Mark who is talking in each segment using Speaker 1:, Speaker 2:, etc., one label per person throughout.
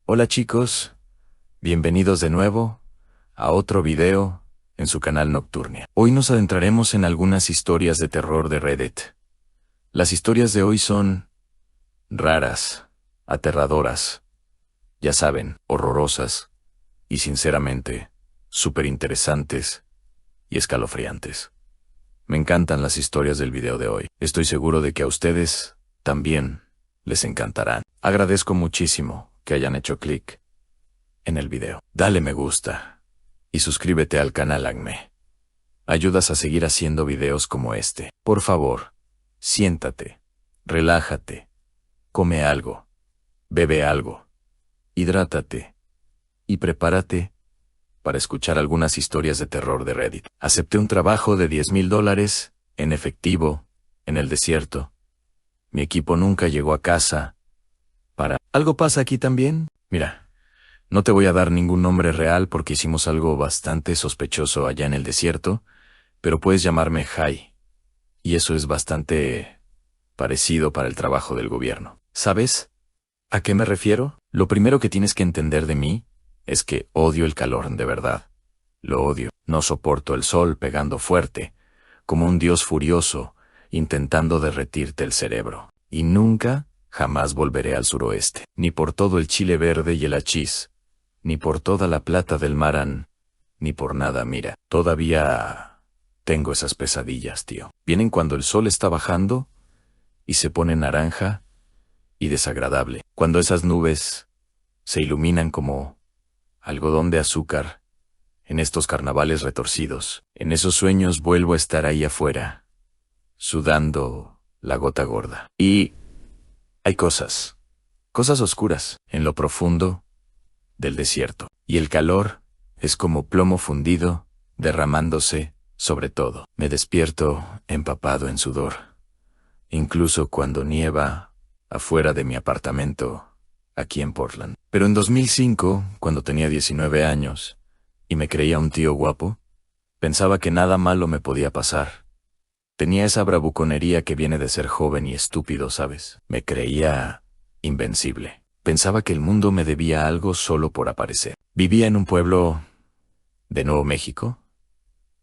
Speaker 1: Hola chicos, bienvenidos de nuevo a otro video en su canal Nocturnia. Hoy nos adentraremos en algunas historias de terror de Reddit. Las historias de hoy son raras, aterradoras, ya saben, horrorosas y sinceramente súper interesantes y escalofriantes. Me encantan las historias del video de hoy. Estoy seguro de que a ustedes también les encantarán. Agradezco muchísimo que hayan hecho clic en el video. Dale me gusta y suscríbete al canal Acme. Ayudas a seguir haciendo videos como este. Por favor, siéntate, relájate, come algo, bebe algo, hidrátate y prepárate para escuchar algunas historias de terror de Reddit. Acepté un trabajo de $10,000 en efectivo en el desierto. Mi equipo nunca llegó a casa. ¿Algo pasa aquí también? Mira, no te voy a dar ningún nombre real porque hicimos algo bastante sospechoso allá en el desierto, pero puedes llamarme Jai. Y eso es bastante parecido para el trabajo del gobierno. ¿Sabes a qué me refiero? Lo primero que tienes que entender de mí es que odio el calor, de verdad. Lo odio. No soporto el sol pegando fuerte, como un dios furioso, intentando derretirte el cerebro. Y nunca, jamás volveré al suroeste. Ni por todo el chile verde y el hachís, ni por toda la plata del Marán, ni por nada. Mira, todavía tengo esas pesadillas, tío. Vienen cuando el sol está bajando y se pone naranja y desagradable. Cuando esas nubes se iluminan como algodón de azúcar en estos carnavales retorcidos. En esos sueños vuelvo a estar ahí afuera, sudando la gota gorda. Y hay cosas oscuras en lo profundo del desierto. Y el calor es como plomo fundido, derramándose sobre todo. Me despierto empapado en sudor, incluso cuando nieva afuera de mi apartamento, aquí en Portland. Pero en 2005, cuando tenía 19 años, y me creía un tío guapo, pensaba que nada malo me podía pasar. Tenía esa bravuconería que viene de ser joven y estúpido, ¿sabes? Me creía invencible. Pensaba que el mundo me debía algo solo por aparecer. Vivía en un pueblo de Nuevo México.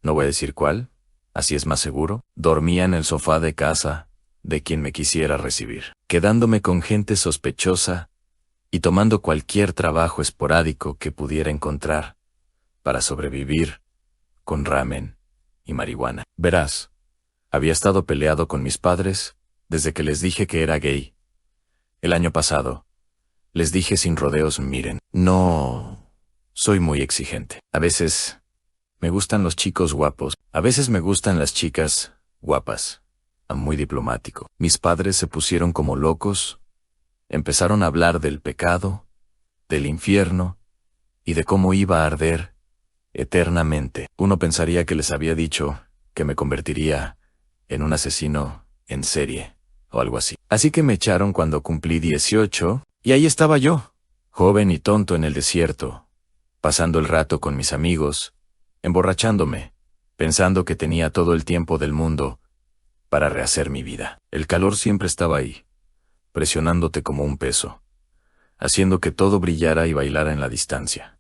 Speaker 1: No voy a decir cuál, así es más seguro. Dormía en el sofá de casa de quien me quisiera recibir, quedándome con gente sospechosa y tomando cualquier trabajo esporádico que pudiera encontrar para sobrevivir con ramen y marihuana. Verás, había estado peleado con mis padres desde que les dije que era gay. El año pasado, les dije sin rodeos, miren, no soy muy exigente. A veces me gustan los chicos guapos, a veces me gustan las chicas guapas. Muy diplomático. Mis padres se pusieron como locos, empezaron a hablar del pecado, del infierno y de cómo iba a arder eternamente. Uno pensaría que les había dicho que me convertiría en un asesino en serie o algo así. Así que me echaron cuando cumplí 18 y ahí estaba yo, joven y tonto en el desierto, pasando el rato con mis amigos, emborrachándome, pensando que tenía todo el tiempo del mundo para rehacer mi vida. El calor siempre estaba ahí, presionándote como un peso, haciendo que todo brillara y bailara en la distancia.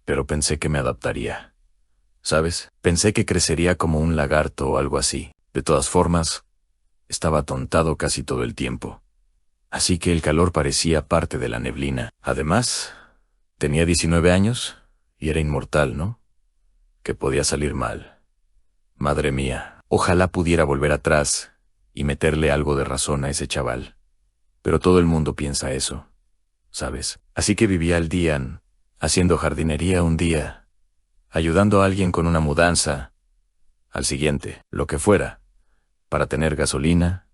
Speaker 1: Pero pensé que me adaptaría. ¿Sabes? Pensé que crecería como un lagarto o algo así. De todas formas, estaba atontado casi todo el tiempo. Así que el calor parecía parte de la neblina. Además, tenía 19 años y era inmortal, ¿no? ¿Qué podía salir mal? Madre mía, ojalá pudiera volver atrás y meterle algo de razón a ese chaval. Pero todo el mundo piensa eso, ¿sabes? Así que vivía al día, haciendo jardinería un día, ayudando a alguien con una mudanza, al siguiente, lo que fuera, para tener gasolina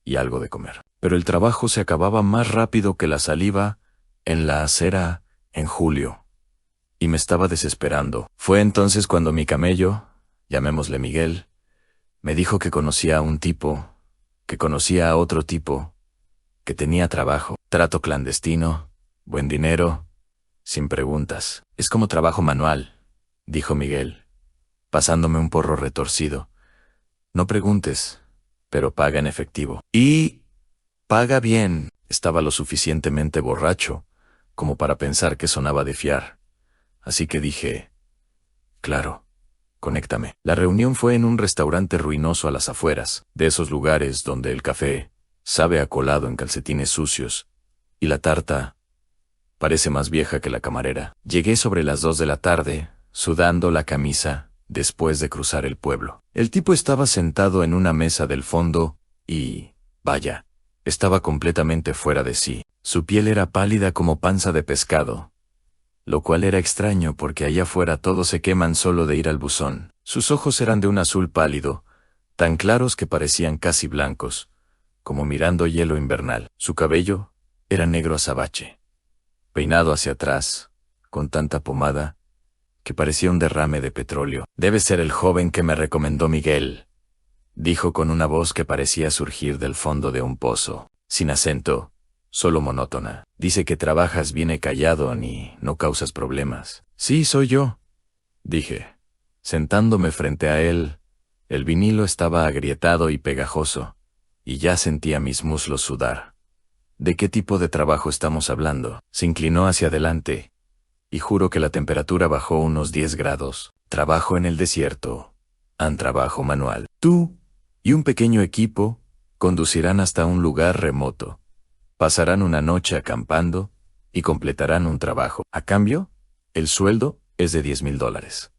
Speaker 1: y algo de comer. Pero el trabajo se acababa más rápido que la saliva en la acera en julio, y me estaba desesperando. Fue entonces cuando mi camello, llamémosle Miguel, me dijo que conocía a un tipo, que conocía a otro tipo, que tenía trabajo, trato clandestino, buen dinero, sin preguntas. Es como trabajo manual, dijo Miguel, pasándome un porro retorcido. No preguntes, pero paga en efectivo. Y paga bien. Estaba lo suficientemente borracho como para pensar que sonaba de fiar. Así que dije, claro, conéctame. La reunión fue en un restaurante ruinoso a las afueras, de esos lugares donde el café sabe a colado en calcetines sucios, y la tarta parece más vieja que la camarera. Llegué sobre las 2 de la tarde, sudando la camisa, después de cruzar el pueblo. El tipo estaba sentado en una mesa del fondo y, vaya, estaba completamente fuera de sí. Su piel era pálida como panza de pescado, lo cual era extraño porque allá afuera todos se queman solo de ir al buzón. Sus ojos eran de un azul pálido, tan claros que parecían casi blancos, como mirando hielo invernal. Su cabello era negro azabache, peinado hacia atrás, con tanta pomada, que parecía un derrame de petróleo. Debe ser el joven que me recomendó Miguel, dijo con una voz que parecía surgir del fondo de un pozo, sin acento, solo monótona. Dice que trabajas bien callado ni no causas problemas. Sí, soy yo, dije, sentándome frente a él. El vinilo estaba agrietado y pegajoso, y ya sentía mis muslos sudar. ¿De qué tipo de trabajo estamos hablando? Se inclinó hacia adelante, y juro que la temperatura bajó unos 10 grados. Trabajo en el desierto. Trabajo manual. Tú y un pequeño equipo conducirán hasta un lugar remoto. Pasarán una noche acampando y completarán un trabajo. A cambio, el sueldo es de $10,000.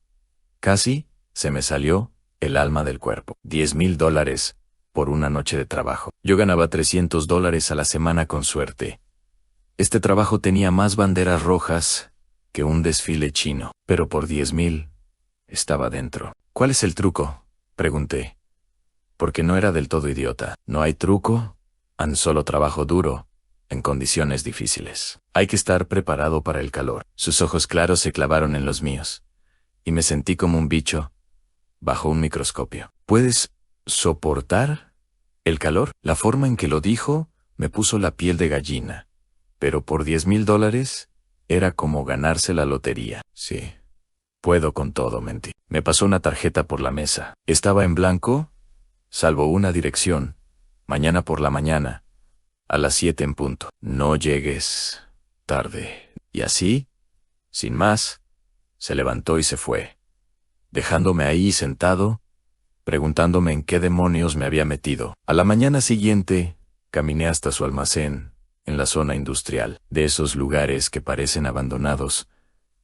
Speaker 1: Casi se me salió el alma del cuerpo. $10,000 por una noche de trabajo. Yo ganaba $300 a la semana con suerte. Este trabajo tenía más banderas rojas que un desfile chino, pero por 10,000 estaba dentro. ¿Cuál es el truco?, pregunté, porque no era del todo idiota. No hay truco, solo trabajo duro, en condiciones difíciles. Hay que estar preparado para el calor. Sus ojos claros se clavaron en los míos, y me sentí como un bicho bajo un microscopio. ¿Puedes soportar el calor? La forma en que lo dijo me puso la piel de gallina, pero por $10,000 era como ganarse la lotería. Sí, puedo con todo, mentí. Me pasó una tarjeta por la mesa. Estaba en blanco, salvo una dirección. Mañana por la mañana, a las 7 en punto. No llegues tarde. Y así, sin más, se levantó y se fue, dejándome ahí sentado, preguntándome en qué demonios me había metido. A la mañana siguiente, caminé hasta su almacén, en la zona industrial, de esos lugares que parecen abandonados,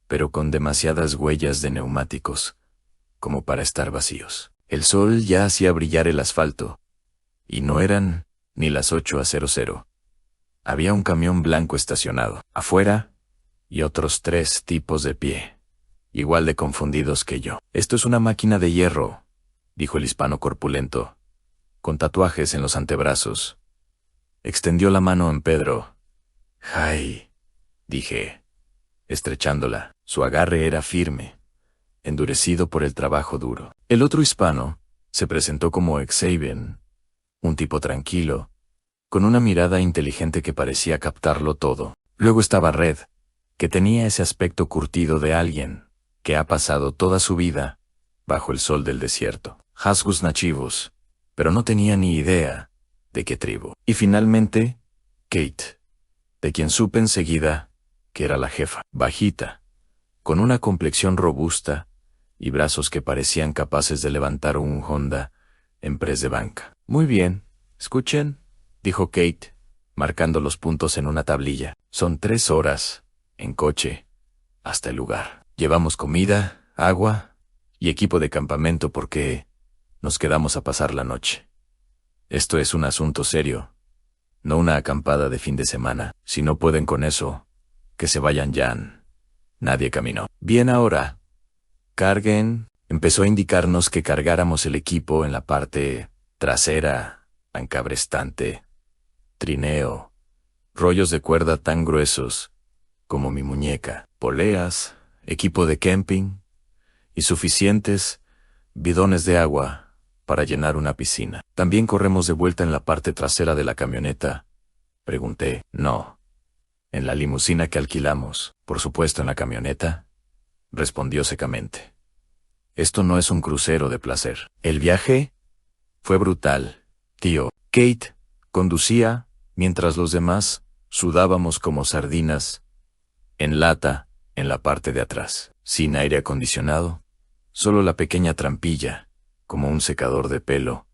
Speaker 1: pero con demasiadas huellas de neumáticos, como para estar vacíos. El sol ya hacía brillar el asfalto, y no eran ni las 8:00. Había un camión blanco estacionado afuera, y otros 3 tipos de pie, igual de confundidos que yo. Esto es una máquina de hierro, dijo el hispano corpulento, con tatuajes en los antebrazos. Extendió la mano en Pedro. «Jai», dije, estrechándola. Su agarre era firme, endurecido por el trabajo duro. El otro hispano se presentó como Xavier, un tipo tranquilo, con una mirada inteligente que parecía captarlo todo. Luego estaba Red, que tenía ese aspecto curtido de alguien que ha pasado toda su vida bajo el sol del desierto. Hasgus Nachivus, pero no tenía ni idea de qué tribu. Y finalmente, Kate, de quien supe enseguida que era la jefa, bajita, con una complexión robusta y brazos que parecían capaces de levantar un Honda en press de banca. Muy bien, escuchen, dijo Kate, marcando los puntos en una tablilla. Son 3 horas, en coche, hasta el lugar. Llevamos comida, agua y equipo de campamento porque nos quedamos a pasar la noche. Esto es un asunto serio, no una acampada de fin de semana. Si no pueden con eso, que se vayan ya. Nadie caminó. Bien, ahora, carguen. Empezó a indicarnos que cargáramos el equipo en la parte trasera, encabrestante, trineo, rollos de cuerda tan gruesos como mi muñeca, poleas, equipo de camping y suficientes bidones de agua para llenar una piscina. ¿También corremos de vuelta en la parte trasera de la camioneta?, pregunté. No, en la limusina que alquilamos. Por supuesto, en la camioneta, respondió secamente. Esto no es un crucero de placer. El viaje fue brutal, tío. Kate conducía, mientras los demás sudábamos como sardinas en lata, en la parte de atrás, sin aire acondicionado, solo la pequeña trampilla, como un secador de pelo,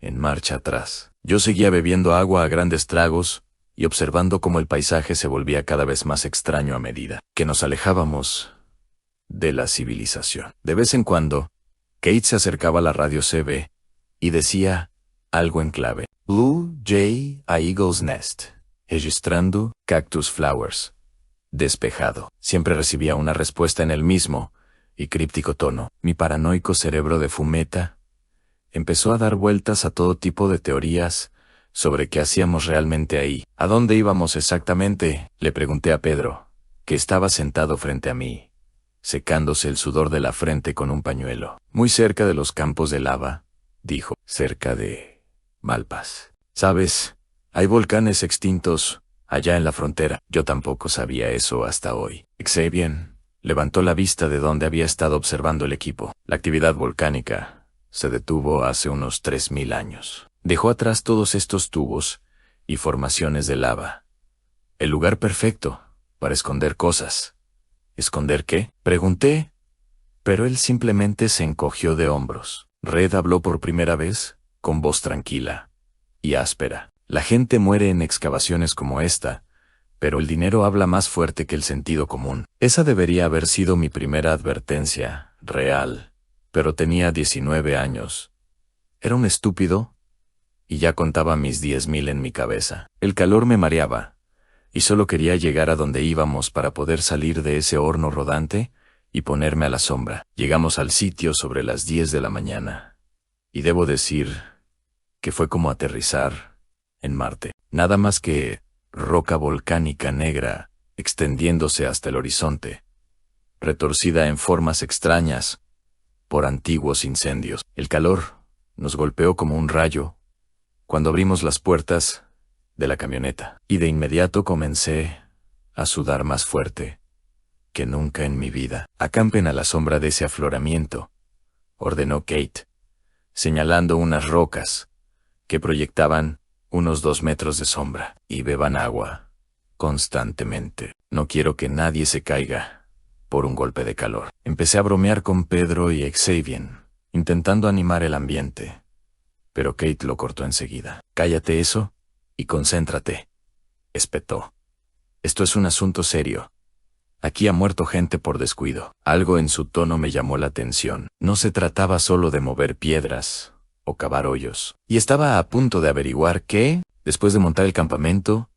Speaker 1: en marcha atrás. Yo seguía bebiendo agua a grandes tragos y observando cómo el paisaje se volvía cada vez más extraño a medida que nos alejábamos de la civilización. De vez en cuando, Kate se acercaba a la radio CB y decía algo en clave. Blue Jay a Eagle's Nest, registrando Cactus Flowers. Despejado. Siempre recibía una respuesta en el mismo y críptico tono. Mi paranoico cerebro de fumeta empezó a dar vueltas a todo tipo de teorías sobre qué hacíamos realmente ahí. ¿A dónde íbamos exactamente? Le pregunté a Pedro, que estaba sentado frente a mí, secándose el sudor de la frente con un pañuelo. Muy cerca de los campos de lava, dijo. Cerca de Malpas. ¿Sabes? Hay volcanes extintos allá en la frontera. Yo tampoco sabía eso hasta hoy. Xavier levantó la vista de donde había estado observando el equipo. La actividad volcánica se detuvo hace unos 3000 años. Dejó atrás todos estos tubos y formaciones de lava. El lugar perfecto para esconder cosas. ¿Esconder qué? Pregunté, pero él simplemente se encogió de hombros. Red habló por primera vez, con voz tranquila y áspera. La gente muere en excavaciones como esta, pero el dinero habla más fuerte que el sentido común. Esa debería haber sido mi primera advertencia, real, pero tenía 19 años. Era un estúpido y ya contaba mis 10,000 en mi cabeza. El calor me mareaba, y solo quería llegar a donde íbamos para poder salir de ese horno rodante y ponerme a la sombra. Llegamos al sitio sobre las 10 de la mañana, y debo decir que fue como aterrizar en Marte. Nada más que roca volcánica negra extendiéndose hasta el horizonte, retorcida en formas extrañas por antiguos incendios. El calor nos golpeó como un rayo cuando abrimos las puertas de la camioneta, y de inmediato comencé a sudar más fuerte que nunca en mi vida. Acampen a la sombra de ese afloramiento, ordenó Kate, señalando unas rocas que proyectaban unos 2 metros de sombra, y beban agua constantemente. No quiero que nadie se caiga por un golpe de calor. Empecé a bromear con Pedro y Xavier, intentando animar el ambiente, pero Kate lo cortó enseguida. Cállate eso y concéntrate, espetó. Esto es un asunto serio. Aquí ha muerto gente por descuido. Algo en su tono me llamó la atención. No se trataba solo de mover piedras o cavar hoyos. Y estaba a punto de averiguar qué, después de montar el campamento,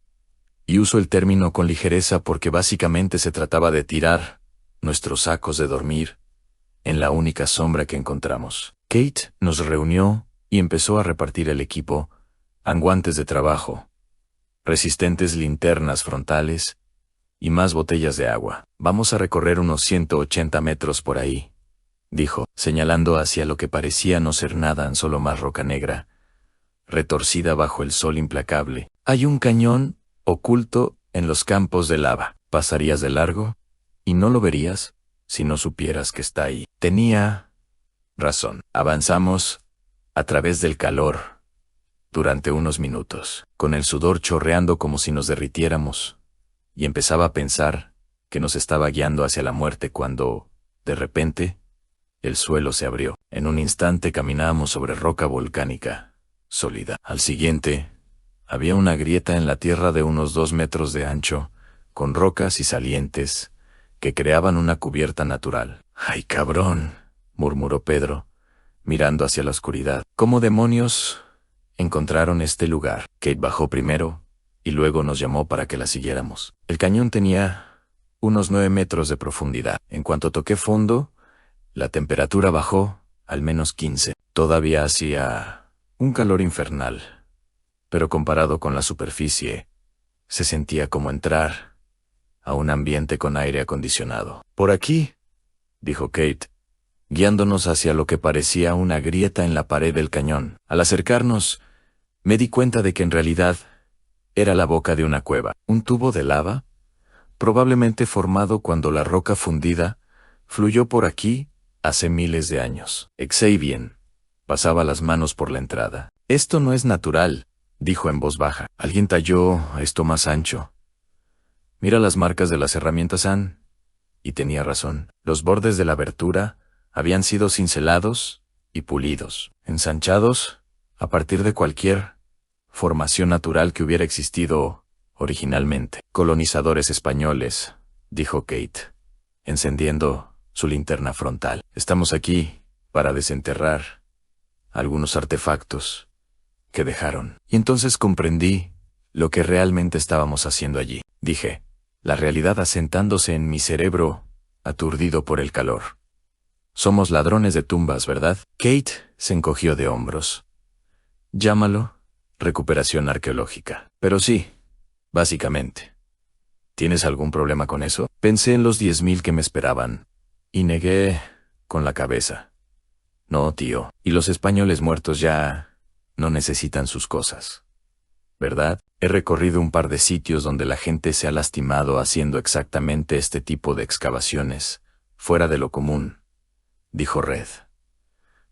Speaker 1: y uso el término con ligereza porque básicamente se trataba de tirar nuestros sacos de dormir en la única sombra que encontramos. Kate nos reunió y empezó a repartir el equipo, guantes de trabajo, resistentes linternas frontales y más botellas de agua. Vamos a recorrer unos 180 metros por ahí, dijo, señalando hacia lo que parecía no ser nada, solo más roca negra, retorcida bajo el sol implacable. Hay un cañón oculto en los campos de lava. Pasarías de largo y no lo verías si no supieras que está ahí. Tenía razón. Avanzamos a través del calor durante unos minutos, con el sudor chorreando como si nos derritiéramos, y empezaba a pensar que nos estaba guiando hacia la muerte cuando, de repente, el suelo se abrió. En un instante caminábamos sobre roca volcánica, sólida. Al siguiente, había una grieta en la tierra de unos 2 metros de ancho, con rocas y salientes que creaban una cubierta natural. ¡Ay, cabrón!, murmuró Pedro, mirando hacia la oscuridad. ¿Cómo demonios encontraron este lugar? Kate bajó primero y luego nos llamó para que la siguiéramos. El cañón tenía unos 9 metros de profundidad. En cuanto toqué fondo, la temperatura bajó al menos 15. Todavía hacía un calor infernal, pero comparado con la superficie, se sentía como entrar a un ambiente con aire acondicionado. Por aquí, dijo Kate, guiándonos hacia lo que parecía una grieta en la pared del cañón. Al acercarnos, me di cuenta de que en realidad era la boca de una cueva, un tubo de lava, probablemente formado cuando la roca fundida fluyó por aquí hace miles de años. Xavier pasaba las manos por la entrada. Esto no es natural, dijo en voz baja. Alguien talló esto más ancho. Mira las marcas de las herramientas han... Y tenía razón. Los bordes de la abertura habían sido cincelados y pulidos, ensanchados a partir de cualquier formación natural que hubiera existido originalmente. Colonizadores españoles, dijo Kate, encendiendo su linterna frontal. Estamos aquí para desenterrar algunos artefactos que dejaron. Y entonces comprendí lo que realmente estábamos haciendo allí. Dije, la realidad asentándose en mi cerebro, aturdido por el calor. Somos ladrones de tumbas, ¿verdad? Kate se encogió de hombros. Llámalo recuperación arqueológica. Pero sí, básicamente. ¿Tienes algún problema con eso? Pensé en los 10.000 que me esperaban, y negué con la cabeza. No, tío, y los españoles muertos ya no necesitan sus cosas. ¿Verdad? He recorrido un par de sitios donde la gente se ha lastimado haciendo exactamente este tipo de excavaciones, fuera de lo común, dijo Red,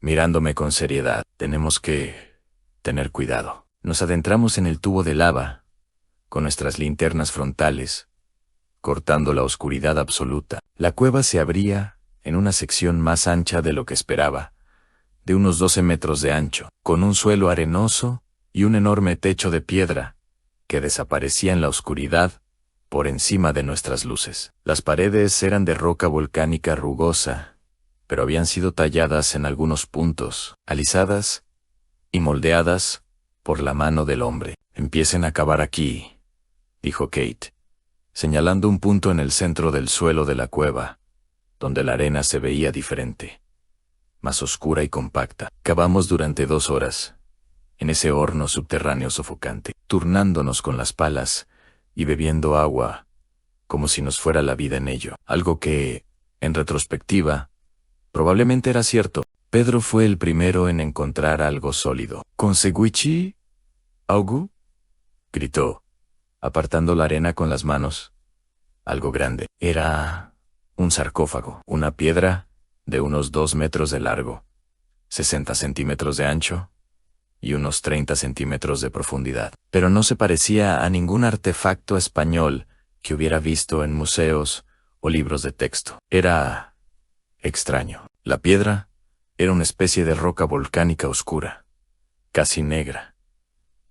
Speaker 1: mirándome con seriedad. Tenemos que tener cuidado. Nos adentramos en el tubo de lava, con nuestras linternas frontales, cortando la oscuridad absoluta. La cueva se abría en una sección más ancha de lo que esperaba, de unos 12 metros de ancho, con un suelo arenoso y un enorme techo de piedra, que desaparecía en la oscuridad por encima de nuestras luces. Las paredes eran de roca volcánica rugosa, pero habían sido talladas en algunos puntos, alisadas y moldeadas por la mano del hombre. Empiecen a cavar aquí, dijo Kate, señalando un punto en el centro del suelo de la cueva, donde la arena se veía diferente, más oscura y compacta. Cavamos durante 2 horas, en ese horno subterráneo sofocante, turnándonos con las palas y bebiendo agua, como si nos fuera la vida en ello. Algo que, en retrospectiva, probablemente era cierto. Pedro fue el primero en encontrar algo sólido. ¿Conseguichi? ¿Augu? Gritó, apartando la arena con las manos. Algo grande. Era un sarcófago, una piedra de unos 2 metros de largo, 60 centímetros de ancho y unos 30 centímetros de profundidad. Pero no se parecía a ningún artefacto español que hubiera visto en museos o libros de texto. Era extraño. La piedra era una especie de roca volcánica oscura, casi negra,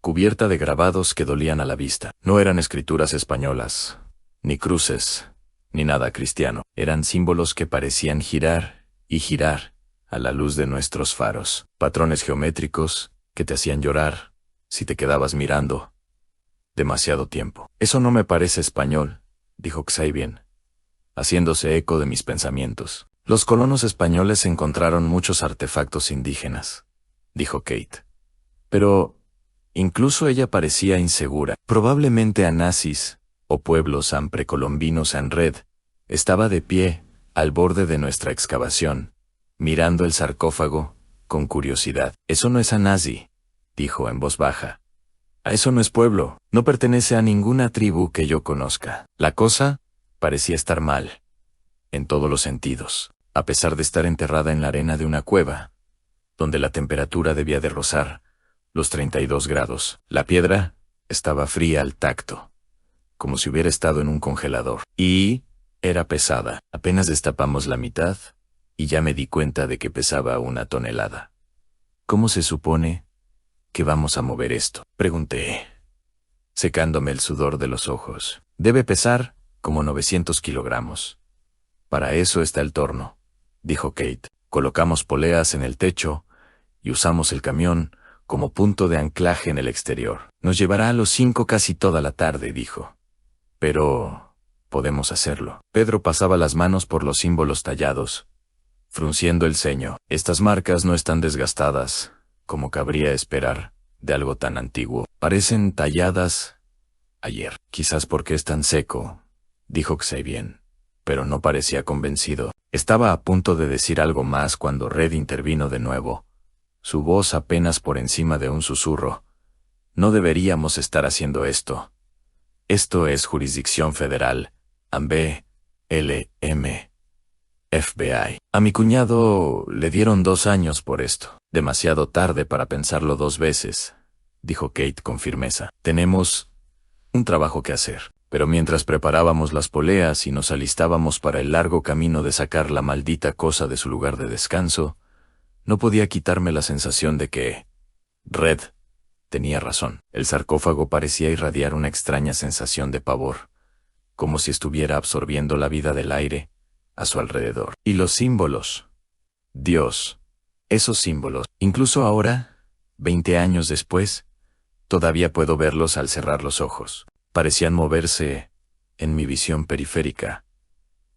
Speaker 1: cubierta de grabados que dolían a la vista. No eran escrituras españolas, ni cruces, ni nada cristiano. Eran símbolos que parecían girar y girar a la luz de nuestros faros. Patrones geométricos que te hacían llorar si te quedabas mirando demasiado tiempo. Eso no me parece español, dijo Xavier, haciéndose eco de mis pensamientos. Los colonos españoles encontraron muchos artefactos indígenas, dijo Kate. Pero incluso ella parecía insegura. Probablemente Anasis, o pueblo san precolombino San Red, estaba de pie al borde de nuestra excavación, mirando el sarcófago con curiosidad. Eso no es Anasi, dijo en voz baja. Eso no es pueblo, no pertenece a ninguna tribu que yo conozca. La cosa parecía estar mal, en todos los sentidos, a pesar de estar enterrada en la arena de una cueva, donde la temperatura debía de rozar los 32 grados. La piedra estaba fría al tacto, como si hubiera estado en un congelador. Y era pesada. Apenas destapamos la mitad, y ya me di cuenta de que pesaba 1 tonelada. ¿Cómo se supone que vamos a mover esto?, pregunté, secándome el sudor de los ojos. Debe pesar como 900 kilogramos. Para eso está el torno, dijo Kate. Colocamos poleas en el techo y usamos el camión como punto de anclaje en el exterior. Nos llevará a los 5 casi toda la tarde, dijo. Pero podemos hacerlo. Pedro pasaba las manos por los símbolos tallados, frunciendo el ceño. Estas marcas no están desgastadas, como cabría esperar de algo tan antiguo. Parecen talladas ayer. Quizás porque es tan seco, dijo Xavier, pero no parecía convencido. Estaba a punto de decir algo más cuando Red intervino de nuevo, su voz apenas por encima de un susurro. No deberíamos estar haciendo esto. Esto es jurisdicción federal, AB, LM, FBI. A mi cuñado le dieron 2 años por esto. Demasiado tarde para pensarlo 2 veces, dijo Kate con firmeza. Tenemos un trabajo que hacer. Pero mientras preparábamos las poleas y nos alistábamos para el largo camino de sacar la maldita cosa de su lugar de descanso, no podía quitarme la sensación de que Red tenía razón. El sarcófago parecía irradiar una extraña sensación de pavor, como si estuviera absorbiendo la vida del aire a su alrededor. Y los símbolos. Dios, esos símbolos. Incluso ahora, 20 años después, todavía puedo verlos al cerrar los ojos. Parecían moverse en mi visión periférica,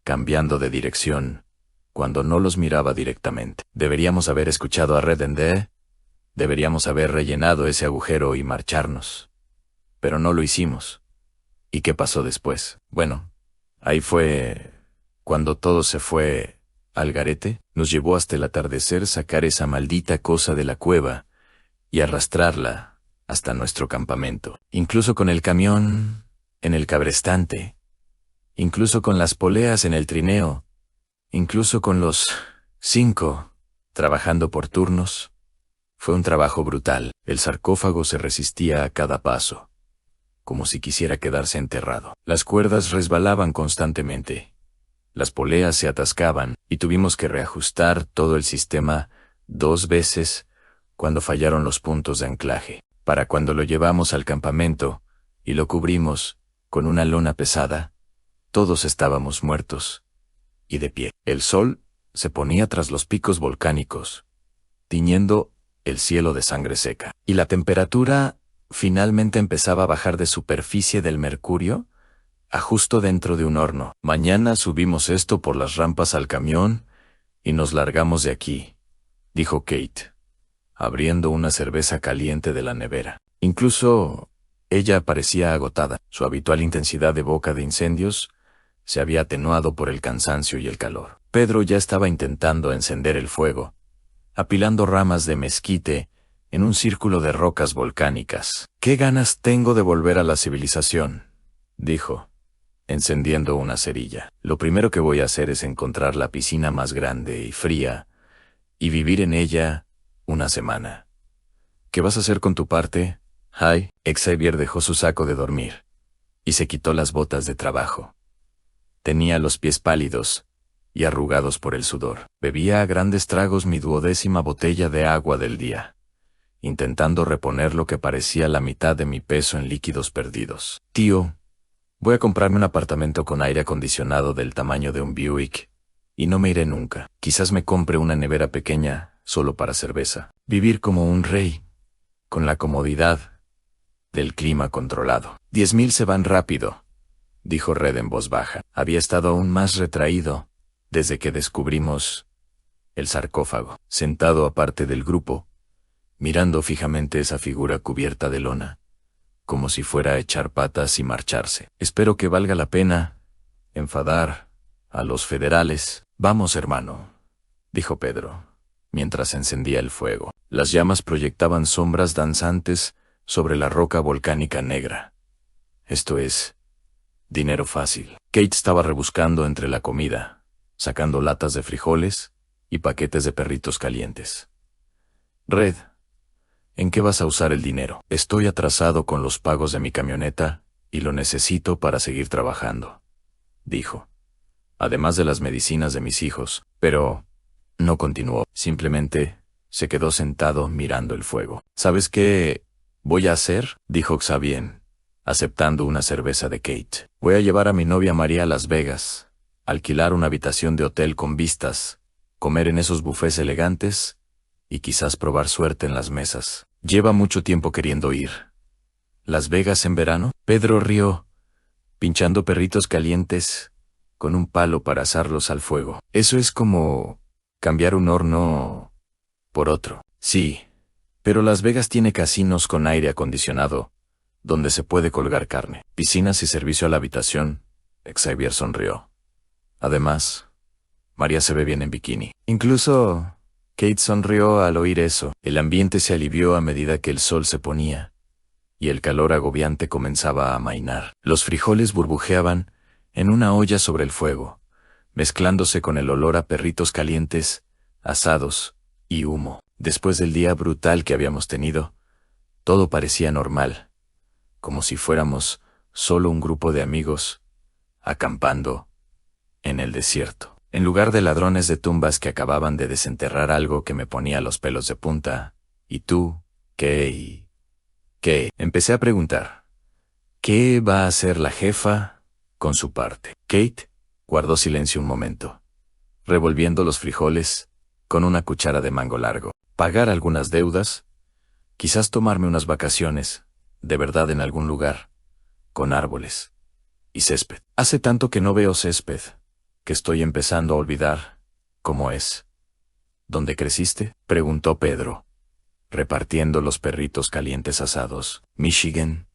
Speaker 1: cambiando de dirección cuando no los miraba directamente. Deberíamos haber escuchado a Red Ende, deberíamos haber rellenado ese agujero y marcharnos. Pero no lo hicimos. ¿Y qué pasó después? Bueno, ahí fue cuando todo se fue al garete. Nos llevó hasta el atardecer sacar esa maldita cosa de la cueva y arrastrarla hasta nuestro campamento. Incluso con el camión en el cabrestante, incluso con las poleas en el trineo, incluso con los 5 trabajando por turnos. Fue un trabajo brutal. El sarcófago se resistía a cada paso, como si quisiera quedarse enterrado. Las cuerdas resbalaban constantemente. Las poleas se atascaban y tuvimos que reajustar todo el sistema 2 veces cuando fallaron los puntos de anclaje. Para cuando lo llevamos al campamento y lo cubrimos con una lona pesada, todos estábamos muertos y de pie. El sol se ponía tras los picos volcánicos, tiñendo el cielo de sangre seca. Y la temperatura finalmente empezaba a bajar de superficie del mercurio a justo dentro de un horno. Mañana subimos esto por las rampas al camión y nos largamos de aquí, dijo Kate, abriendo una cerveza caliente de la nevera. Incluso ella parecía agotada. Su habitual intensidad de boca de incendios se había atenuado por el cansancio y el calor. Pedro ya estaba intentando encender el fuego, apilando ramas de mezquite en un círculo de rocas volcánicas. «¿Qué ganas tengo de volver a la civilización?», dijo, encendiendo una cerilla. «Lo primero que voy a hacer es encontrar la piscina más grande y fría y vivir en ella una semana». «¿Qué vas a hacer con tu parte?» «Ay». Xavier dejó su saco de dormir y se quitó las botas de trabajo. Tenía los pies pálidos y arrugados por el sudor. Bebía a grandes tragos mi 12ª botella de agua del día, intentando reponer lo que parecía la mitad de mi peso en líquidos perdidos. «Tío, voy a comprarme un apartamento con aire acondicionado del tamaño de un Buick, y no me iré nunca. Quizás me compre una nevera pequeña, solo para cerveza. Vivir como un rey, con la comodidad del clima controlado». «10.000 se van rápido», dijo Red en voz baja. Había estado aún más retraído desde que descubrimos el sarcófago. Sentado aparte del grupo, mirando fijamente esa figura cubierta de lona, como si fuera a echar patas y marcharse. «Espero que valga la pena enfadar a los federales». «Vamos, hermano», dijo Pedro, mientras encendía el fuego. Las llamas proyectaban sombras danzantes sobre la roca volcánica negra. «Esto es dinero fácil». Kate estaba rebuscando entre la comida, sacando latas de frijoles y paquetes de perritos calientes. «Red, ¿en qué vas a usar el dinero?» «Estoy atrasado con los pagos de mi camioneta y lo necesito para seguir trabajando», dijo. «Además de las medicinas de mis hijos». Pero no continuó. Simplemente se quedó sentado mirando el fuego. «¿Sabes qué voy a hacer?», dijo Xavier, aceptando una cerveza de Kate. «Voy a llevar a mi novia María a Las Vegas, alquilar una habitación de hotel con vistas, comer en esos bufés elegantes y quizás probar suerte en las mesas. Lleva mucho tiempo queriendo ir». «¿Las Vegas en verano?». Pedro rió, pinchando perritos calientes con un palo para asarlos al fuego. «Eso es como cambiar un horno por otro». «Sí, pero Las Vegas tiene casinos con aire acondicionado, donde se puede colgar carne, piscinas y servicio a la habitación». Xavier sonrió. «Además, María se ve bien en bikini». Incluso Kate sonrió al oír eso. El ambiente se alivió a medida que el sol se ponía, y el calor agobiante comenzaba a amainar. Los frijoles burbujeaban en una olla sobre el fuego, mezclándose con el olor a perritos calientes, asados y humo. Después del día brutal que habíamos tenido, todo parecía normal, como si fuéramos solo un grupo de amigos, acampando en el desierto. En lugar de ladrones de tumbas que acababan de desenterrar algo que me ponía los pelos de punta. ¿Y tú? ¿Qué? Empecé a preguntar. ¿Qué va a hacer la jefa con su parte? Kate guardó silencio un momento, revolviendo los frijoles con una cuchara de mango largo. Pagar algunas deudas, quizás tomarme unas vacaciones, de verdad en algún lugar, con árboles y césped. Hace tanto que no veo césped, que estoy empezando a olvidar cómo es. ¿Dónde creciste?, preguntó Pedro, repartiendo los perritos calientes asados. Michigan,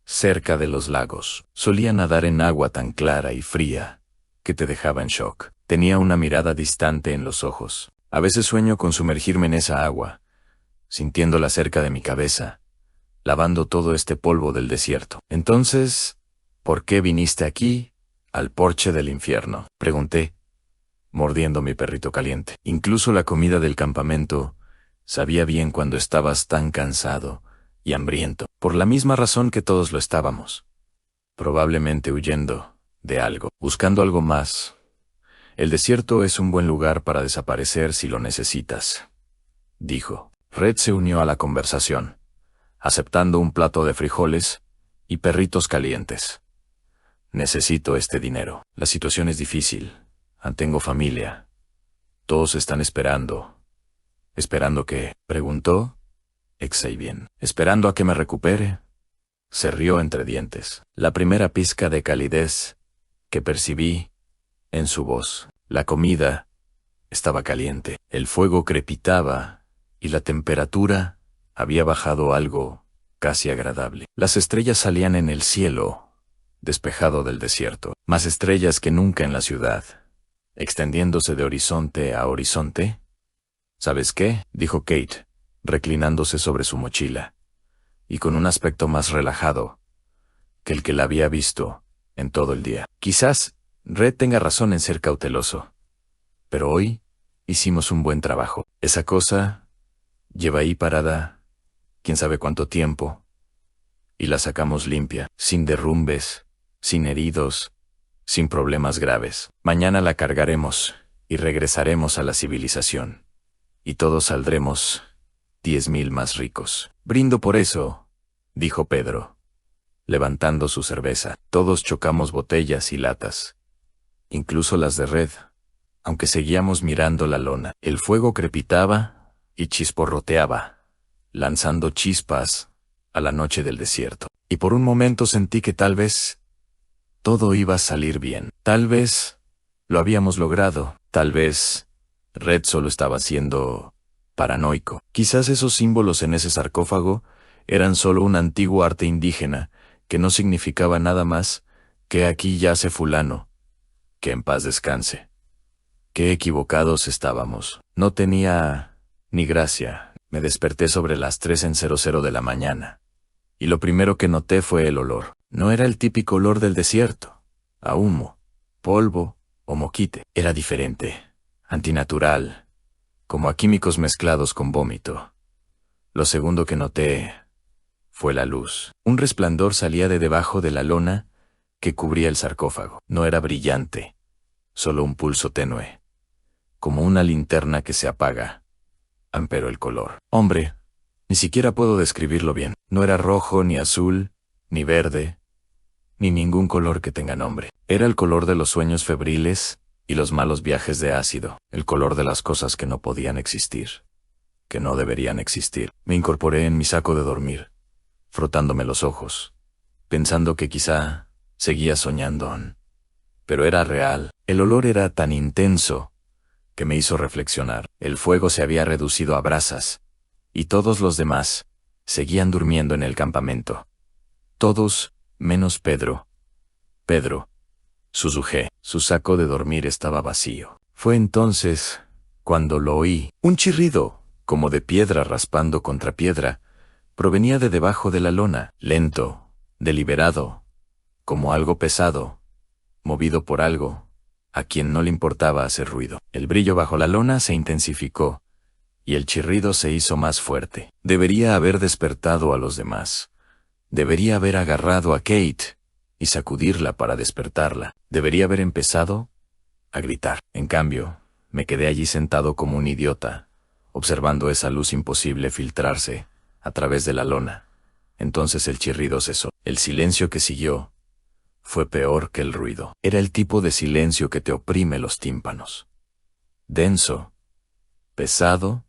Speaker 1: cerca de los lagos. Solía nadar en agua tan clara y fría que te dejaba en shock. Tenía una mirada distante en los ojos. A veces sueño con sumergirme en esa agua, sintiéndola cerca de mi cabeza, lavando todo este polvo del desierto. Entonces, ¿por qué viniste aquí, al porche del infierno?, pregunté, mordiendo mi perrito caliente. Incluso la comida del campamento sabía bien cuando estabas tan cansado y hambriento, por la misma razón que todos lo estábamos. Probablemente huyendo de algo, buscando algo más. El desierto es un buen lugar para desaparecer si lo necesitas, dijo. Red se unió a la conversación, aceptando un plato de frijoles y perritos calientes. Necesito este dinero. La situación es difícil. Tengo familia. Todos están esperando. ¿Esperando qué?, preguntó Xavier. ¿Esperando a que me recupere? Se rió entre dientes. La primera pizca de calidez que percibí en su voz. La comida estaba caliente. El fuego crepitaba y la temperatura había bajado algo casi agradable. Las estrellas salían en el cielo despejado del desierto, más estrellas que nunca en la ciudad, extendiéndose de horizonte a horizonte. ¿Sabes qué?, dijo Kate, reclinándose sobre su mochila, y con un aspecto más relajado que el que la había visto en todo el día. Quizás Red tenga razón en ser cauteloso, pero hoy hicimos un buen trabajo. Esa cosa lleva ahí parada quién sabe cuánto tiempo, y la sacamos limpia, sin derrumbes, sin heridos, sin problemas graves. Mañana la cargaremos y regresaremos a la civilización, y todos saldremos 10,000 más ricos. Brindo por eso, dijo Pedro, levantando su cerveza. Todos chocamos botellas y latas, incluso las de Red, aunque seguíamos mirando la lona. El fuego crepitaba y chisporroteaba, lanzando chispas a la noche del desierto. Y por un momento sentí que tal vez todo iba a salir bien. Tal vez lo habíamos logrado. Tal vez Red solo estaba siendo paranoico. Quizás esos símbolos en ese sarcófago eran solo un antiguo arte indígena que no significaba nada más que aquí yace fulano, que en paz descanse. Qué equivocados estábamos. No tenía ni gracia. Me desperté sobre las 3:00 de la mañana, y lo primero que noté fue el olor. No era el típico olor del desierto, a humo, polvo o moquite. Era diferente, antinatural, como a químicos mezclados con vómito. Lo segundo que noté fue la luz. Un resplandor salía de debajo de la lona que cubría el sarcófago. No era brillante, solo un pulso tenue, como una linterna que se apaga. Pero el color. Hombre, ni siquiera puedo describirlo bien. No era rojo, ni azul, ni verde, ni ningún color que tenga nombre. Era el color de los sueños febriles y los malos viajes de ácido. El color de las cosas que no podían existir, que no deberían existir. Me incorporé en mi saco de dormir, frotándome los ojos, pensando que quizá seguía soñando. Pero era real. El olor era tan intenso que me hizo reflexionar. El fuego se había reducido a brasas, y todos los demás seguían durmiendo en el campamento. Todos, menos Pedro. Pedro, susurré. Su saco de dormir estaba vacío. Fue entonces cuando lo oí. Un chirrido, como de piedra raspando contra piedra, provenía de debajo de la lona, lento, deliberado, como algo pesado, movido por algo a quien no le importaba hacer ruido. El brillo bajo la lona se intensificó, y el chirrido se hizo más fuerte. Debería haber despertado a los demás. Debería haber agarrado a Kate y sacudirla para despertarla. Debería haber empezado a gritar. En cambio, me quedé allí sentado como un idiota, observando esa luz imposible filtrarse a través de la lona. Entonces el chirrido cesó. El silencio que siguió fue peor que el ruido. Era el tipo de silencio que te oprime los tímpanos. Denso, pesado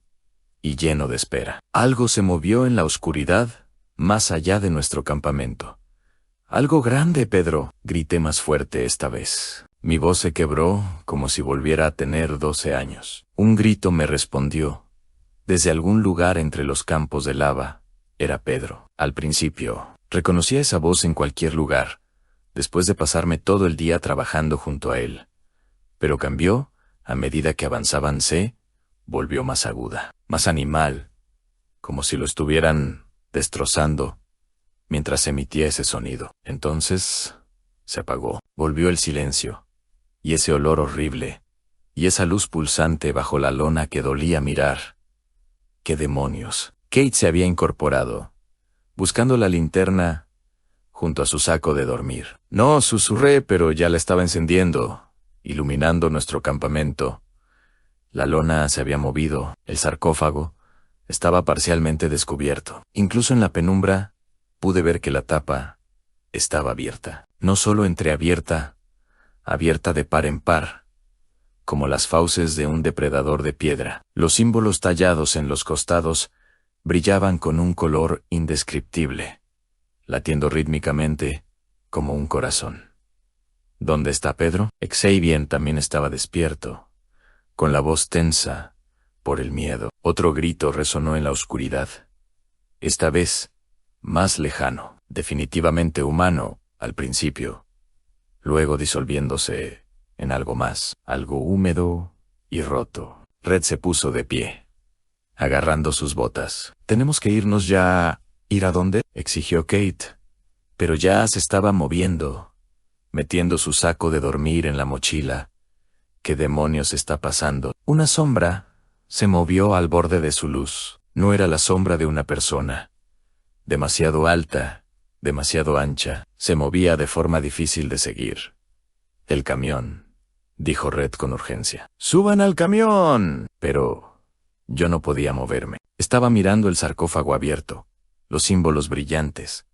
Speaker 1: y lleno de espera. Algo se movió en la oscuridad más allá de nuestro campamento. «Algo grande, Pedro», grité más fuerte esta vez. Mi voz se quebró como si volviera a tener 12 años. Un grito me respondió. Desde algún lugar entre los campos de lava, era Pedro. Al principio, reconocía esa voz en cualquier lugar, después de pasarme todo el día trabajando junto a él. Pero cambió a medida que avanzaban. Se volvió más aguda, más animal, como si lo estuvieran destrozando mientras emitía ese sonido. Entonces se apagó. Volvió el silencio, y ese olor horrible, y esa luz pulsante bajo la lona que dolía mirar. ¡Qué demonios! Kate se había incorporado, buscando la linterna junto a su saco de dormir. No, susurré, pero ya la estaba encendiendo, iluminando nuestro campamento. La lona se había movido, el sarcófago estaba parcialmente descubierto. Incluso en la penumbra pude ver que la tapa estaba abierta. No solo entreabierta, abierta de par en par, como las fauces de un depredador de piedra. Los símbolos tallados en los costados brillaban con un color indescriptible, latiendo rítmicamente como un corazón. ¿Dónde está Pedro? Xavier también estaba despierto, con la voz tensa por el miedo. Otro grito resonó en la oscuridad, esta vez más lejano, definitivamente humano al principio, luego disolviéndose en algo más, algo húmedo y roto. Red se puso de pie, agarrando sus botas. «Tenemos que irnos ya». «¿Ir a dónde?», exigió Kate, pero ya se estaba moviendo, metiendo su saco de dormir en la mochila. «¿Qué demonios está pasando?». Una sombra se movió al borde de su luz. No era la sombra de una persona. Demasiado alta, demasiado ancha, se movía de forma difícil de seguir. «El camión», dijo Red con urgencia. «¡Suban al camión!». Pero yo no podía moverme. Estaba mirando el sarcófago abierto, los símbolos brillantes,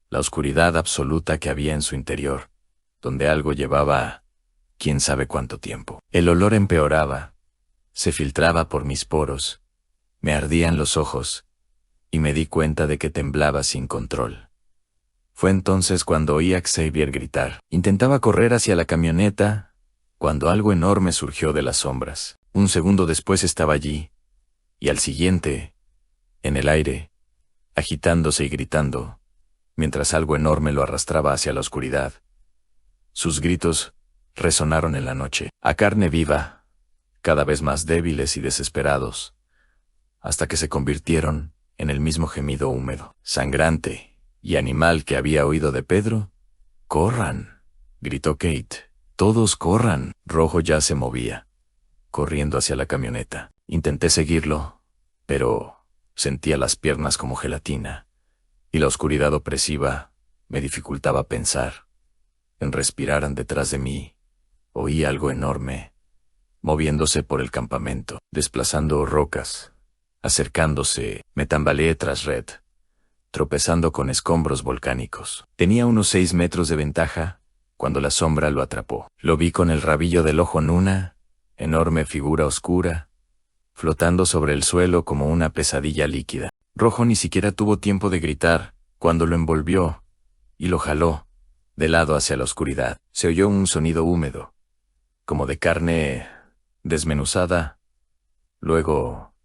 Speaker 1: la oscuridad absoluta que había en su interior, donde algo llevaba quién sabe cuánto tiempo. El olor empeoraba, se filtraba por mis poros, me ardían los ojos, y me di cuenta de que temblaba sin control. Fue entonces cuando oí a Xavier gritar. Intentaba correr hacia la camioneta, cuando algo enorme surgió de las sombras. Un segundo después estaba allí, y al siguiente, en el aire, agitándose y gritando, mientras algo enorme lo arrastraba hacia la oscuridad. Sus gritos resonaron en la noche, a carne viva, cada vez más débiles y desesperados, hasta que se convirtieron en el mismo gemido húmedo, sangrante y animal que había oído de Pedro. «¡Corran!», gritó Kate. «¡Todos corran!». Rojo ya se movía, corriendo hacia la camioneta. Intenté seguirlo, pero sentía las piernas como gelatina, y la oscuridad opresiva me dificultaba pensar. En respiraran detrás de mí, oí algo enorme, moviéndose por el campamento, desplazando rocas, acercándose. Me tambaleé tras Red, tropezando con escombros volcánicos. Tenía unos 6 metros de ventaja cuando la sombra lo atrapó. Lo vi con el rabillo del ojo en una enorme figura oscura, flotando sobre el suelo como una pesadilla líquida. Rojo ni siquiera tuvo tiempo de gritar cuando lo envolvió y lo jaló de lado hacia la oscuridad. Se oyó un sonido húmedo, como de carne desmenuzada. Luego,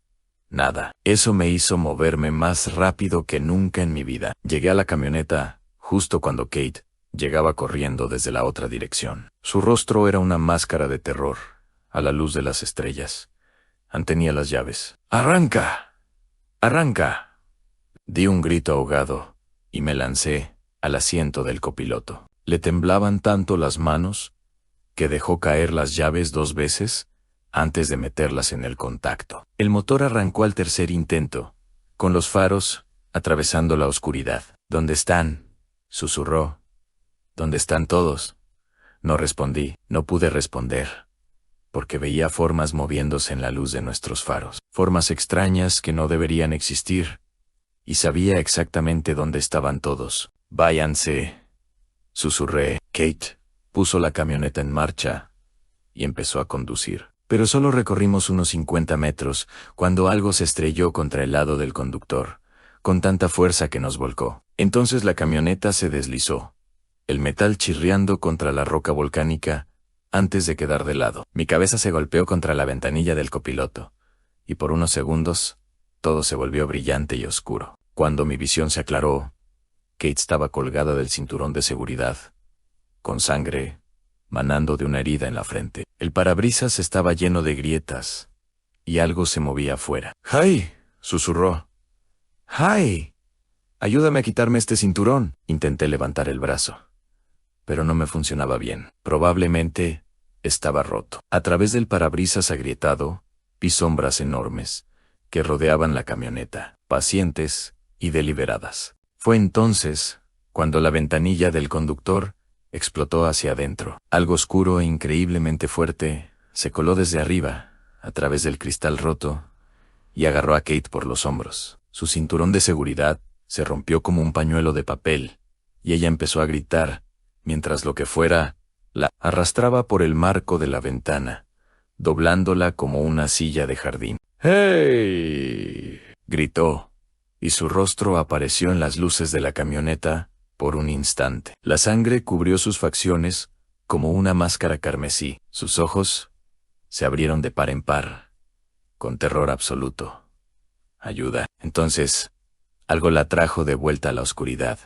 Speaker 1: nada. Eso me hizo moverme más rápido que nunca en mi vida. Llegué a la camioneta justo cuando Kate llegaba corriendo desde la otra dirección. Su rostro era una máscara de terror, a la luz de las estrellas. Tenía las llaves. «¡Arranca! ¡Arranca!». Di un grito ahogado y me lancé al asiento del copiloto. Le temblaban tanto las manos que dejó caer las llaves 2 veces antes de meterlas en el contacto. El motor arrancó al tercer intento, con los faros atravesando la oscuridad. «¿Dónde están?», susurró, ¿Dónde están todos? No respondí, no pude responder, porque veía formas moviéndose en la luz de nuestros faros, formas extrañas que no deberían existir, y sabía exactamente dónde estaban todos. Váyanse, susurré. Kate puso la camioneta en marcha y empezó a conducir. Pero solo recorrimos unos 50 metros cuando algo se estrelló contra el lado del conductor, con tanta fuerza que nos volcó. Entonces la camioneta se deslizó, el metal chirriando contra la roca volcánica antes de quedar de lado. Mi cabeza se golpeó contra la ventanilla del copiloto, y por unos segundos todo se volvió brillante y oscuro. Cuando mi visión se aclaró, Kate estaba colgada del cinturón de seguridad, con sangre manando de una herida en la frente. El parabrisas estaba lleno de grietas, y algo se movía afuera. ¡Ay!, susurró. ¡Ay! Ayúdame a quitarme este cinturón. Intenté levantar el brazo, pero no me funcionaba bien. Probablemente estaba roto. A través del parabrisas agrietado, vi sombras enormes que rodeaban la camioneta, pacientes y deliberadas. Fue entonces cuando la ventanilla del conductor explotó hacia adentro. Algo oscuro e increíblemente fuerte se coló desde arriba, a través del cristal roto, y agarró a Kate por los hombros. Su cinturón de seguridad se rompió como un pañuelo de papel, y ella empezó a gritar, mientras lo que fuera la arrastraba por el marco de la ventana, doblándola como una silla de jardín. ¡Hey!, gritó, y su rostro apareció en las luces de la camioneta por un instante. La sangre cubrió sus facciones como una máscara carmesí. Sus ojos se abrieron de par en par, con terror absoluto. Ayuda. Entonces, algo la trajo de vuelta a la oscuridad,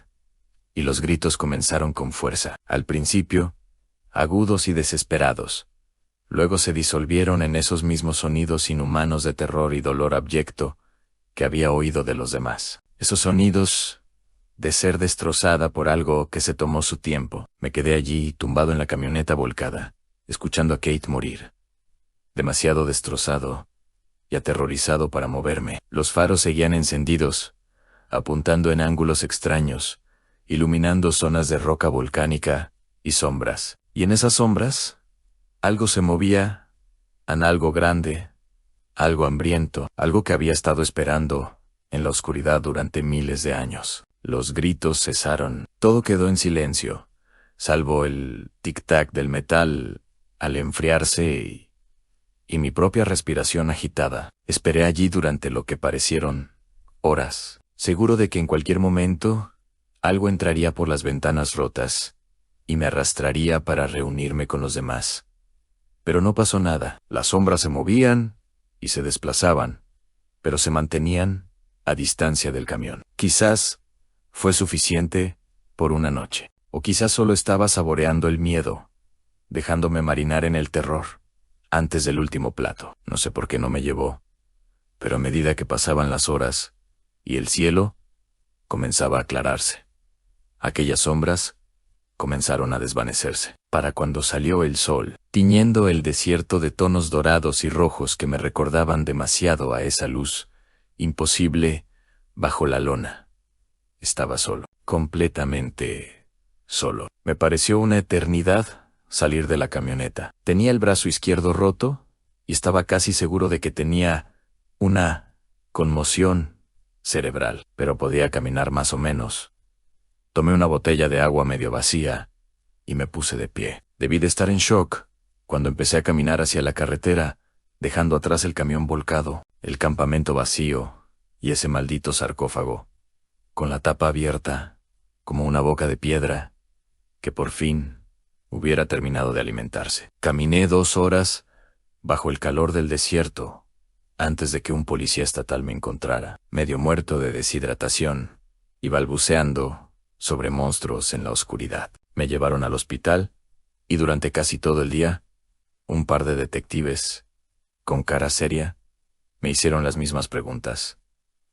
Speaker 1: y los gritos comenzaron con fuerza. Al principio, agudos y desesperados. Luego se disolvieron en esos mismos sonidos inhumanos de terror y dolor abyecto que había oído de los demás. Esos sonidos de ser destrozada por algo que se tomó su tiempo. Me quedé allí, tumbado en la camioneta volcada, escuchando a Kate morir. Demasiado destrozado y aterrorizado para moverme. Los faros seguían encendidos, apuntando en ángulos extraños, iluminando zonas de roca volcánica y sombras. Y en esas sombras, algo se movía, algo grande, algo hambriento, algo que había estado esperando en la oscuridad durante miles de años. Los gritos cesaron. Todo quedó en silencio, salvo el tic-tac del metal al enfriarse y mi propia respiración agitada. Esperé allí durante lo que parecieron horas, seguro de que en cualquier momento algo entraría por las ventanas rotas y me arrastraría para reunirme con los demás. Pero no pasó nada. Las sombras se movían y se desplazaban, pero se mantenían a distancia del camión. Quizás fue suficiente por una noche, o quizás solo estaba saboreando el miedo, dejándome marinar en el terror antes del último plato. No sé por qué no me llevó, pero a medida que pasaban las horas y el cielo comenzaba a aclararse, aquellas sombras comenzaron a desvanecerse. Para cuando salió el sol, tiñendo el desierto de tonos dorados y rojos que me recordaban demasiado a esa luz imposible bajo la lona. Estaba solo, completamente solo. Me pareció una eternidad salir de la camioneta. Tenía el brazo izquierdo roto y estaba casi seguro de que tenía una conmoción cerebral, pero podía caminar más o menos. Tomé una botella de agua medio vacía y me puse de pie. Debí de estar en shock cuando empecé a caminar hacia la carretera, dejando atrás el camión volcado, el campamento vacío y ese maldito sarcófago, con la tapa abierta, como una boca de piedra, que por fin hubiera terminado de alimentarse. Caminé 2 horas bajo el calor del desierto, antes de que un policía estatal me encontrara, medio muerto de deshidratación y balbuceando sobre monstruos en la oscuridad. Me llevaron al hospital, y durante casi todo el día, un par de detectives, con cara seria, me hicieron las mismas preguntas,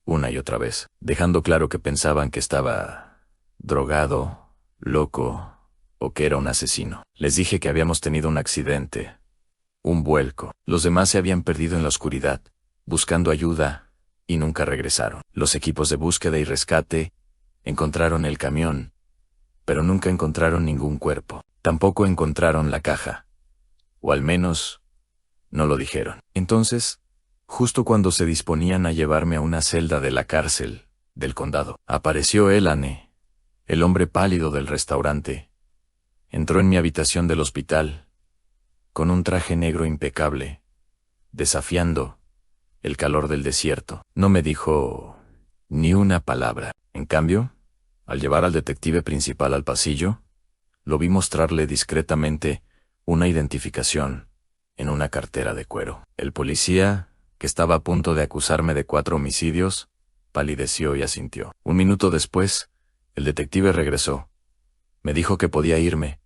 Speaker 1: una y otra vez, dejando claro que pensaban que estaba drogado, loco, o que era un asesino. Les dije que habíamos tenido un accidente, un vuelco. Los demás se habían perdido en la oscuridad, buscando ayuda, y nunca regresaron. Los equipos de búsqueda y rescate encontraron el camión, pero nunca encontraron ningún cuerpo. Tampoco encontraron la caja. O al menos, no lo dijeron. Entonces, justo cuando se disponían a llevarme a una celda de la cárcel del condado, apareció Elane, el hombre pálido del restaurante. Entró en mi habitación del hospital, con un traje negro impecable, desafiando el calor del desierto. No me dijo ni una palabra. En cambio, al llevar al detective principal al pasillo, lo vi mostrarle discretamente una identificación en una cartera de cuero. El policía, que estaba a punto de acusarme de 4 homicidios, palideció y asintió. Un minuto después, el detective regresó. Me dijo que podía irme,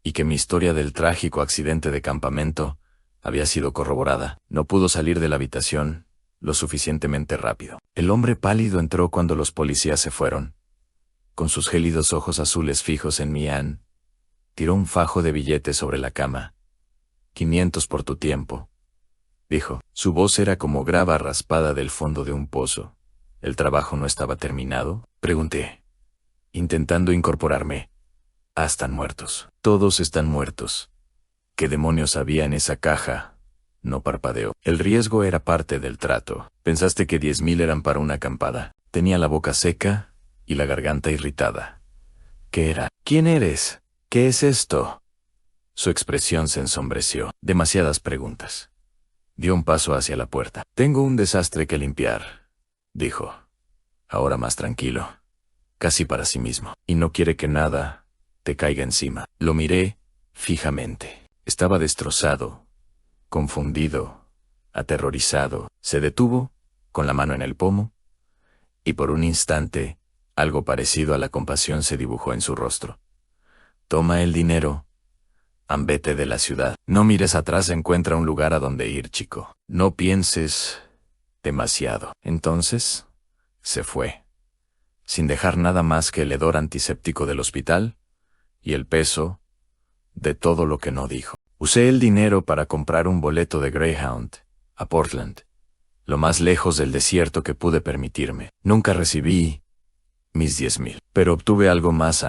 Speaker 1: y que mi historia del trágico accidente de campamento había sido corroborada. No pudo salir de la habitación lo suficientemente rápido. El hombre pálido entró cuando los policías se fueron. Con sus gélidos ojos azules fijos en mí, tiró un fajo de billetes sobre la cama. 500 por tu tiempo, dijo. Su voz era como grava raspada del fondo de un pozo. ¿El trabajo no estaba terminado?, pregunté, intentando incorporarme. Están muertos. Todos están muertos. ¿Qué demonios había en esa caja? No parpadeó. El riesgo era parte del trato. Pensaste que 10,000 eran para una acampada. Tenía la boca seca y la garganta irritada. ¿Qué era? ¿Quién eres? ¿Qué es esto? Su expresión se ensombreció. Demasiadas preguntas. Dio un paso hacia la puerta. Tengo un desastre que limpiar, dijo. Ahora más tranquilo, casi para sí mismo. Y no quiere que nada te caiga encima. Lo miré fijamente. Estaba destrozado, confundido, aterrorizado. Se detuvo, con la mano en el pomo, y por un instante, algo parecido a la compasión se dibujó en su rostro. Toma el dinero. Vete de la ciudad. No mires atrás, encuentra un lugar a donde ir, chico. No pienses demasiado. Entonces, se fue, sin dejar nada más que el hedor antiséptico del hospital y el peso de todo lo que no dijo. Usé el dinero para comprar un boleto de Greyhound a Portland, lo más lejos del desierto que pude permitirme. Nunca recibí mis 10,000, pero obtuve algo más,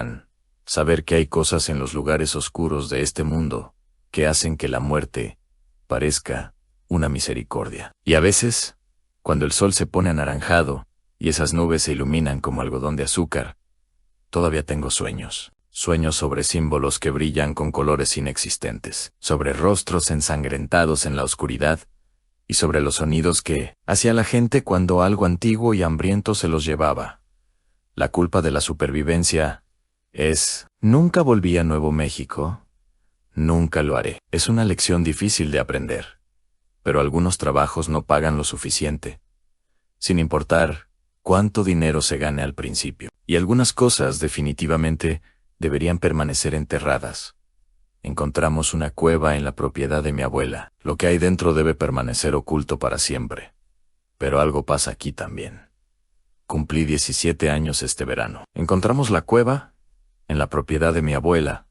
Speaker 1: saber que hay cosas en los lugares oscuros de este mundo que hacen que la muerte parezca una misericordia. Y a veces, cuando el sol se pone anaranjado y esas nubes se iluminan como algodón de azúcar, todavía tengo sueños. Sueños sobre símbolos que brillan con colores inexistentes, sobre rostros ensangrentados en la oscuridad y sobre los sonidos que hacía la gente cuando algo antiguo y hambriento se los llevaba. La culpa de la supervivencia es: nunca volví a Nuevo México. Nunca lo haré. Es una lección difícil de aprender. Pero algunos trabajos no pagan lo suficiente, sin importar cuánto dinero se gane al principio. Y algunas cosas definitivamente deberían permanecer enterradas. Encontramos una cueva en la propiedad de mi abuela. Lo que hay dentro debe permanecer oculto para siempre. Pero algo pasa aquí también. Cumplí 17 años este verano. Encontramos la cueva en la propiedad de mi abuela,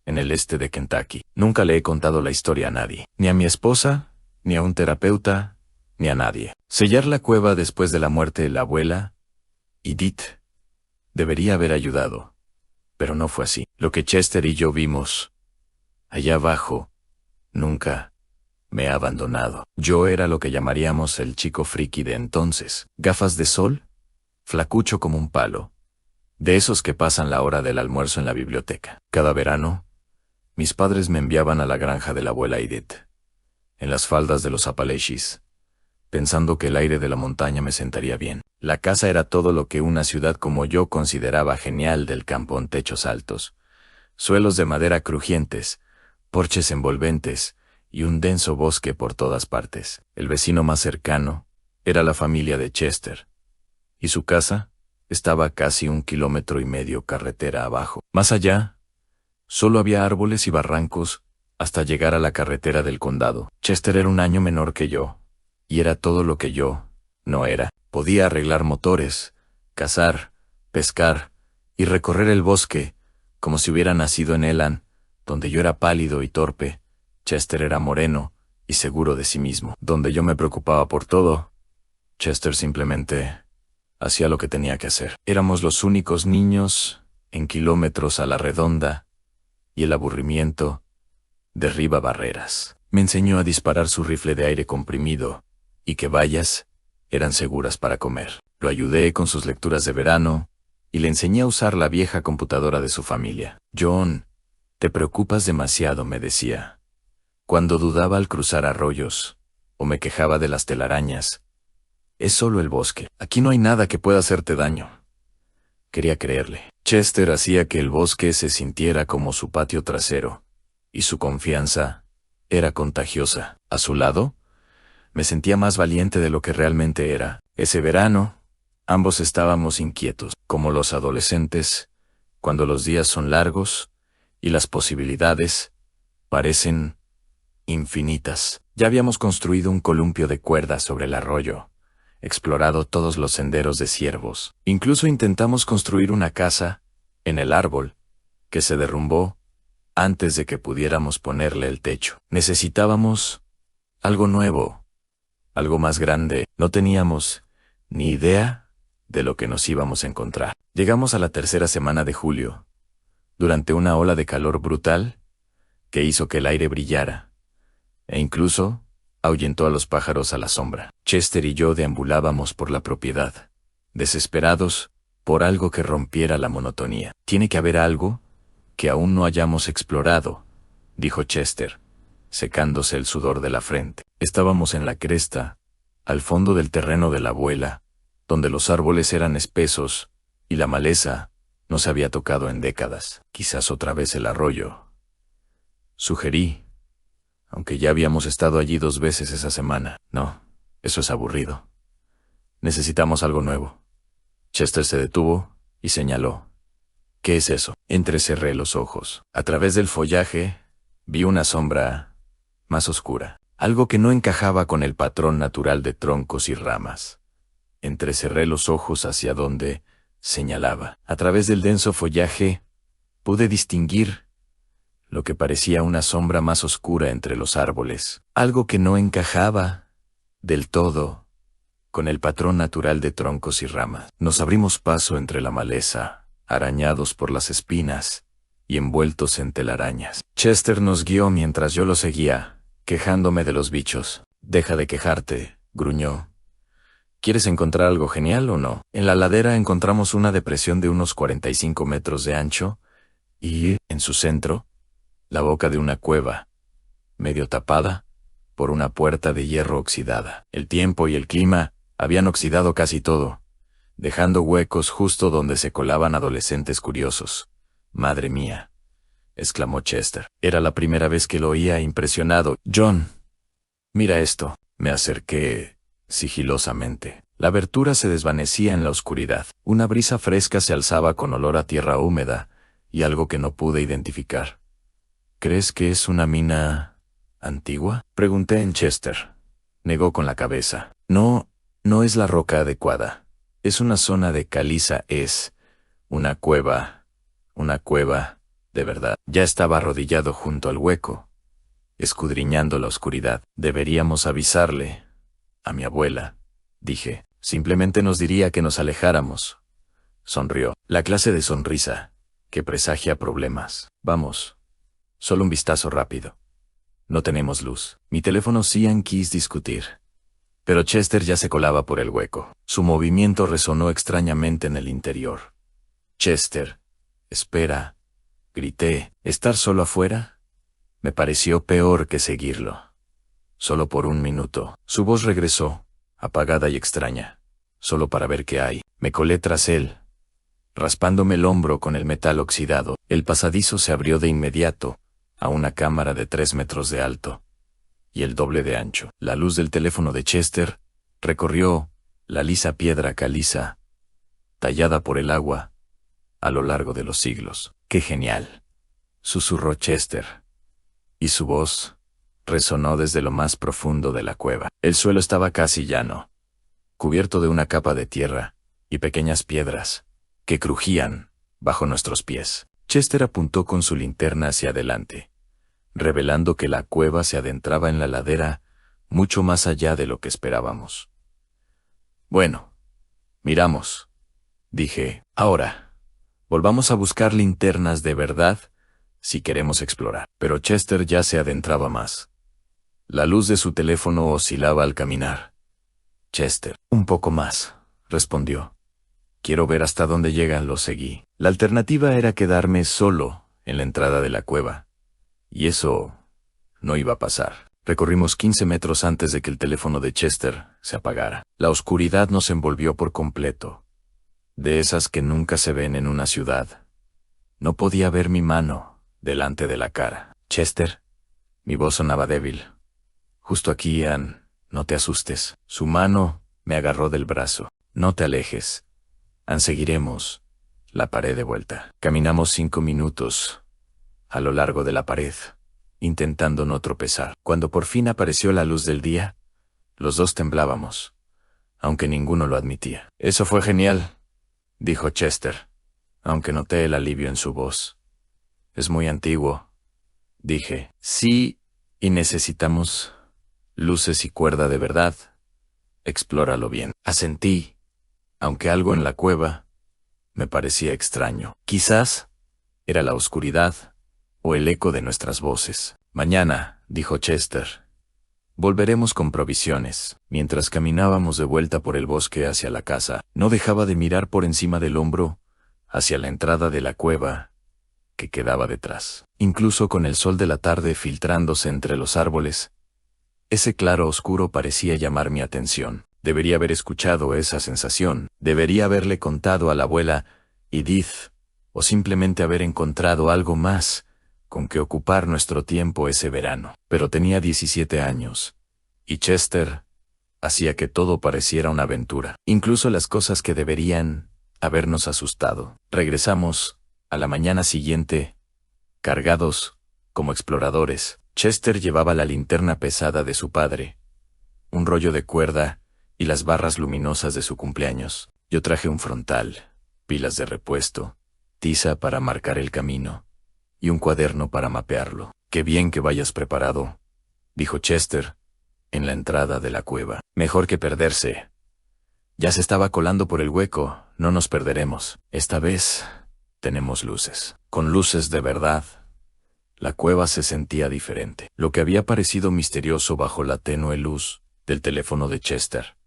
Speaker 1: en el este de Kentucky. Nunca le he contado la historia a nadie, ni a mi esposa, ni a un terapeuta, ni a nadie. Sellar la cueva después de la muerte de la abuela, Edith, debería haber ayudado. Pero no fue así. Lo que Chester y yo vimos allá abajo nunca me ha abandonado. Yo era lo que llamaríamos el chico friki de entonces. Gafas de sol, flacucho como un palo, de esos que pasan la hora del almuerzo en la biblioteca. Cada verano, mis padres me enviaban a la granja de la abuela Edith, en las faldas de los Apalaches, pensando que el aire de la montaña me sentaría bien. La casa era todo lo que una ciudad como yo consideraba genial del campo, en techos altos, suelos de madera crujientes, porches envolventes y un denso bosque por todas partes. El vecino más cercano era la familia de Chester, y su casa estaba a casi 1,5 kilómetros carretera abajo. Más allá, solo había árboles y barrancos hasta llegar a la carretera del condado. Chester era un año menor que yo, y era todo lo que yo no era. Podía arreglar motores, cazar, pescar y recorrer el bosque como si hubiera nacido en Elan, donde yo era pálido y torpe. Chester era moreno y seguro de sí mismo. Donde yo me preocupaba por todo, Chester simplemente hacía lo que tenía que hacer. Éramos los únicos niños en kilómetros a la redonda, y el aburrimiento derriba barreras. Me enseñó a disparar su rifle de aire comprimido, y que vallas eran seguras para comer. Lo ayudé con sus lecturas de verano, y le enseñé a usar la vieja computadora de su familia. John, te preocupas demasiado, me decía. Cuando dudaba al cruzar arroyos, o me quejaba de las telarañas. Es solo el bosque. Aquí no hay nada que pueda hacerte daño. Quería creerle. Chester hacía que el bosque se sintiera como su patio trasero, y su confianza era contagiosa. A su lado, me sentía más valiente de lo que realmente era. Ese verano, ambos estábamos inquietos, como los adolescentes, cuando los días son largos y las posibilidades parecen infinitas. Ya habíamos construido un columpio de cuerdas sobre el arroyo, explorado todos los senderos de ciervos. Incluso intentamos construir una casa en el árbol, que se derrumbó antes de que pudiéramos ponerle el techo. Necesitábamos algo nuevo, algo más grande. No teníamos ni idea de lo que nos íbamos a encontrar. Llegamos a la tercera semana de julio, durante una ola de calor brutal que hizo que el aire brillara, e incluso ahuyentó a los pájaros a la sombra. Chester y yo deambulábamos por la propiedad, desesperados por algo que rompiera la monotonía. Tiene que haber algo que aún no hayamos explorado, dijo Chester, secándose el sudor de la frente. Estábamos en la cresta, al fondo del terreno de la abuela, donde los árboles eran espesos y la maleza no se había tocado en décadas. Quizás otra vez el arroyo, sugerí, aunque ya habíamos estado allí 2 veces esa semana. No, eso es aburrido. Necesitamos algo nuevo. Chester se detuvo y señaló. ¿Qué es eso? Entrecerré los ojos. A través del follaje vi una sombra más oscura, algo que no encajaba con el patrón natural de troncos y ramas. Entrecerré los ojos hacia donde señalaba. A través del denso follaje pude distinguir lo que parecía una sombra más oscura entre los árboles, algo que no encajaba del todo con el patrón natural de troncos y ramas. Nos abrimos paso entre la maleza, arañados por las espinas y envueltos en telarañas. Chester nos guió mientras yo lo seguía, quejándome de los bichos. «Deja de quejarte», gruñó. «¿Quieres encontrar algo genial o no?» En la ladera encontramos una depresión de unos 45 metros de ancho y, en su centro, la boca de una cueva, medio tapada por una puerta de hierro oxidada. El tiempo y el clima habían oxidado casi todo, dejando huecos justo donde se colaban adolescentes curiosos. «Madre mía», exclamó Chester. Era la primera vez que lo oía impresionado. «John, mira esto». Me acerqué sigilosamente. La abertura se desvanecía en la oscuridad. Una brisa fresca se alzaba con olor a tierra húmeda y algo que no pude identificar. «¿Crees que es una mina antigua?», pregunté en Chester. Negó con la cabeza. «No, no es la roca adecuada. Es una zona de caliza, es una cueva de verdad». Ya estaba arrodillado junto al hueco, escudriñando la oscuridad. «Deberíamos avisarle a mi abuela», dije. «Simplemente nos diría que nos alejáramos». Sonrió. La clase de sonrisa que presagia problemas. «Vamos. Solo un vistazo rápido. No tenemos luz». Mi teléfono Cian quis discutir, pero Chester ya se colaba por el hueco. Su movimiento resonó extrañamente en el interior. «Chester, espera», grité. ¿Estar solo afuera? Me pareció peor que seguirlo. Solo por 1 minuto. Su voz regresó, apagada y extraña. «Solo para ver qué hay». Me colé tras él, raspándome el hombro con el metal oxidado. El pasadizo se abrió de inmediato a una cámara de 3 metros de alto y el doble de ancho. La luz del teléfono de Chester recorrió la lisa piedra caliza, tallada por el agua a lo largo de los siglos. «¡Qué genial!», susurró Chester, y su voz resonó desde lo más profundo de la cueva. El suelo estaba casi llano, cubierto de una capa de tierra y pequeñas piedras que crujían bajo nuestros pies. Chester apuntó con su linterna hacia adelante, revelando que la cueva se adentraba en la ladera mucho más allá de lo que esperábamos. «Bueno, miramos», dije. «Ahora, Volvamos a buscar linternas de verdad si queremos explorar. Pero Chester ya se adentraba más. La luz de su teléfono oscilaba al caminar. Chester, un poco más, respondió. Quiero ver hasta dónde llegan. Lo seguí. La alternativa era quedarme solo en la entrada de la cueva. Y eso no iba a pasar. Recorrimos 15 metros antes de que el teléfono de Chester se apagara. La oscuridad nos envolvió por completo. De esas que nunca se ven en una ciudad. No podía ver mi mano delante de la cara. Chester, mi voz sonaba débil. Justo aquí, Ann, no te asustes. Su mano me agarró del brazo. No te alejes. Ann, seguiremos la pared de vuelta. Caminamos 5 minutos a lo largo de la pared, intentando no tropezar. Cuando por fin apareció la luz del día, los dos temblábamos, aunque ninguno lo admitía. Eso fue genial, dijo Chester, aunque noté el alivio en su voz. Es muy antiguo, dije. Sí, y necesitamos luces y cuerda de verdad. Explóralo bien. Asentí, aunque algo en la cueva me parecía extraño. Quizás era la oscuridad o el eco de nuestras voces. Mañana, dijo Chester, volveremos con provisiones. Mientras caminábamos de vuelta por el bosque hacia la casa, no dejaba de mirar por encima del hombro hacia la entrada de la cueva que quedaba detrás. Incluso con el sol de la tarde filtrándose entre los árboles, ese claro oscuro parecía llamar mi atención. Debería haber escuchado esa sensación. Debería haberle contado a la abuela Edith, o simplemente haber encontrado algo más con que ocupar nuestro tiempo ese verano. Pero tenía 17 años, y Chester hacía que todo pareciera una aventura, incluso las cosas que deberían habernos asustado. Regresamos a la mañana siguiente, cargados como exploradores. Chester llevaba la linterna pesada de su padre, un rollo de cuerda y las barras luminosas de su cumpleaños. Yo traje un frontal, pilas de repuesto, tiza para marcar el camino y un cuaderno para mapearlo. Qué bien que vayas preparado, dijo Chester, en la entrada de la cueva. Mejor que perderse. Ya se estaba colando por el hueco, no nos perderemos. Esta vez tenemos luces. Con luces de verdad. La cueva se sentía diferente. Lo que había parecido misterioso bajo la tenue luz del teléfono de Chester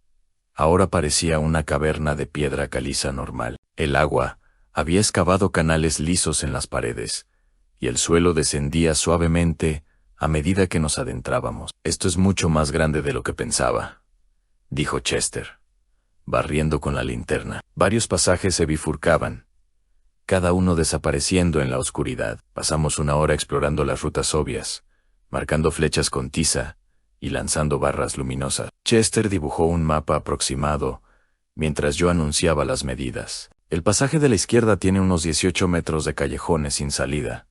Speaker 1: ahora parecía una caverna de piedra caliza normal. El agua había excavado canales lisos en las paredes, y el suelo descendía suavemente a medida que nos adentrábamos. Esto es mucho más grande de lo que pensaba, dijo Chester, barriendo con la linterna. Varios pasajes se bifurcaban, cada uno desapareciendo en la oscuridad. Pasamos una hora explorando las rutas obvias, marcando flechas con tiza y lanzando barras luminosas. Chester dibujó un mapa aproximado, mientras yo anunciaba las medidas. El pasaje de la izquierda tiene unos 18 metros de callejones sin salida,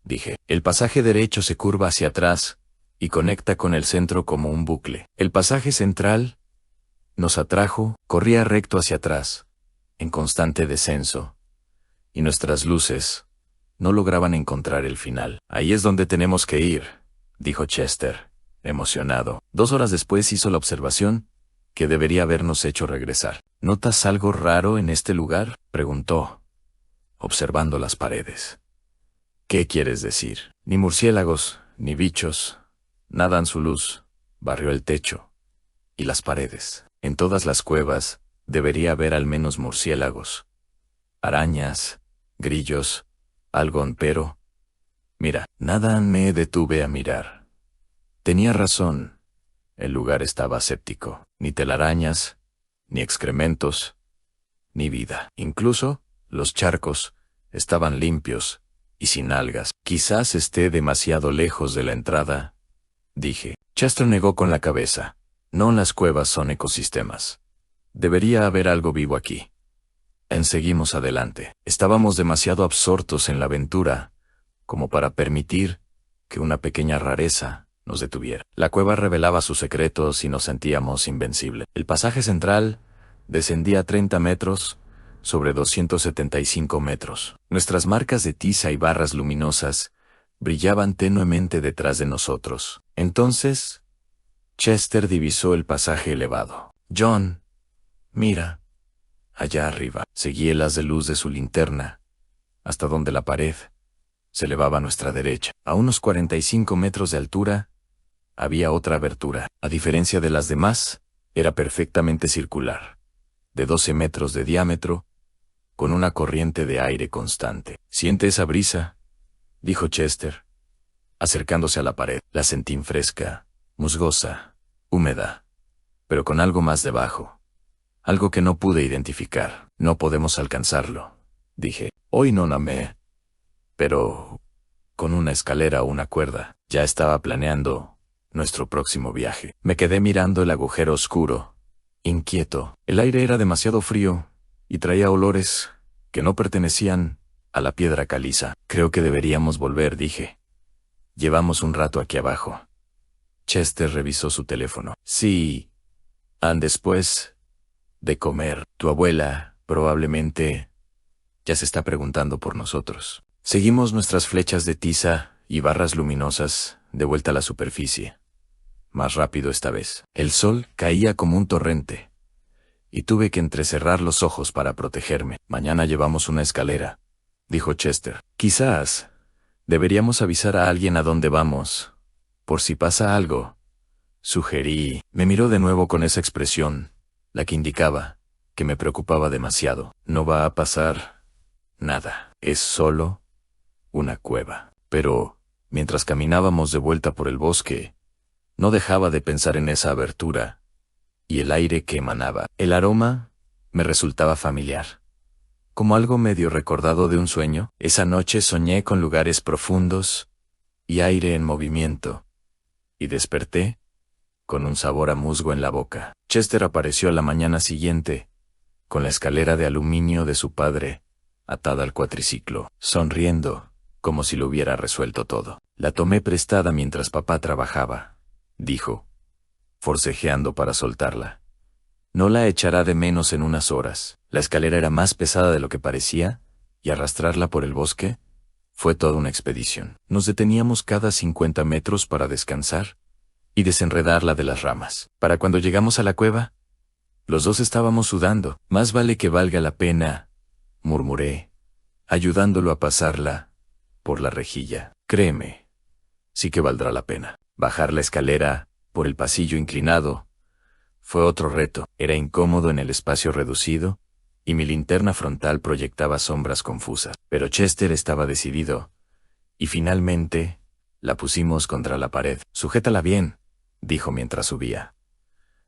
Speaker 1: dije. El pasaje derecho se curva hacia atrás y conecta con el centro como un bucle. El pasaje central nos atrajo, corría recto hacia atrás, en constante descenso, y nuestras luces no lograban encontrar el final. Ahí es donde tenemos que ir, dijo Chester, emocionado. 2 horas después hizo la observación que debería habernos hecho regresar. ¿Notas algo raro en este lugar?, preguntó, observando las paredes. ¿Qué quieres decir? Ni murciélagos, ni bichos, nada en su luz. Barrió el techo y las paredes. En todas las cuevas debería haber al menos murciélagos, arañas, grillos, algo, pero mira, nada. Me detuve a mirar. Tenía razón. El lugar estaba séptico. Ni telarañas, ni excrementos, ni vida. Incluso los charcos estaban limpios y sin algas. Quizás esté demasiado lejos de la entrada, dije. Chester negó con la cabeza. No, las cuevas son ecosistemas. Debería haber algo vivo aquí. Seguimos adelante. Estábamos demasiado absortos en la aventura como para permitir que una pequeña rareza nos detuviera. La cueva revelaba sus secretos y nos sentíamos invencibles. El pasaje central descendía 30 metros sobre 275 metros. Nuestras marcas de tiza y barras luminosas brillaban tenuemente detrás de nosotros. Entonces, Chester divisó el pasaje elevado. John, mira. Allá arriba. Seguí el haz de luz de su linterna hasta donde la pared se elevaba a nuestra derecha. A unos 45 metros de altura, había otra abertura. A diferencia de las demás, era perfectamente circular, de 12 metros de diámetro, con una corriente de aire constante. «¿Siente esa brisa?», dijo Chester, acercándose a la pared. La sentí fresca, musgosa, húmeda, pero con algo más debajo. Algo que no pude identificar. «No podemos alcanzarlo», dije. «Hoy no namé. Pero con una escalera o una cuerda». Ya estaba planeando nuestro próximo viaje. Me quedé mirando el agujero oscuro, inquieto. El aire era demasiado frío y traía olores que no pertenecían a la piedra caliza. «Creo que deberíamos volver», dije. «Llevamos un rato aquí abajo». Chester revisó su teléfono. «Sí, después de comer. Tu abuela probablemente ya se está preguntando por nosotros». Seguimos nuestras flechas de tiza y barras luminosas de vuelta a la superficie. Más rápido esta vez. El sol caía como un torrente, y tuve que entrecerrar los ojos para protegerme. «Mañana llevamos una escalera», dijo Chester. «Quizás deberíamos avisar a alguien a dónde vamos, por si pasa algo», sugerí. Me miró de nuevo con esa expresión, la que indicaba que me preocupaba demasiado. «No va a pasar nada. Es solo una cueva». Pero, mientras caminábamos de vuelta por el bosque, no dejaba de pensar en esa abertura y el aire que emanaba. El aroma me resultaba familiar, como algo medio recordado de un sueño. Esa noche soñé con lugares profundos y aire en movimiento, y desperté con un sabor a musgo en la boca. Chester apareció a la mañana siguiente, con la escalera de aluminio de su padre atada al cuatriciclo, sonriendo, como si lo hubiera resuelto todo. «La tomé prestada mientras papá trabajaba», dijo, forcejeando para soltarla. «No la echará de menos en unas horas». La escalera era más pesada de lo que parecía, y arrastrarla por el bosque fue toda una expedición. Nos deteníamos cada 50 metros para descansar y desenredarla de las ramas. Para cuando llegamos a la cueva, los dos estábamos sudando. «Más vale que valga la pena», murmuré, ayudándolo a pasarla por la rejilla. «Créeme, sí que valdrá la pena». Bajar la escalera por el pasillo inclinado fue otro reto. Era incómodo en el espacio reducido, y mi linterna frontal proyectaba sombras confusas. Pero Chester estaba decidido, y finalmente la pusimos contra la pared. «Sujétala bien», dijo mientras subía.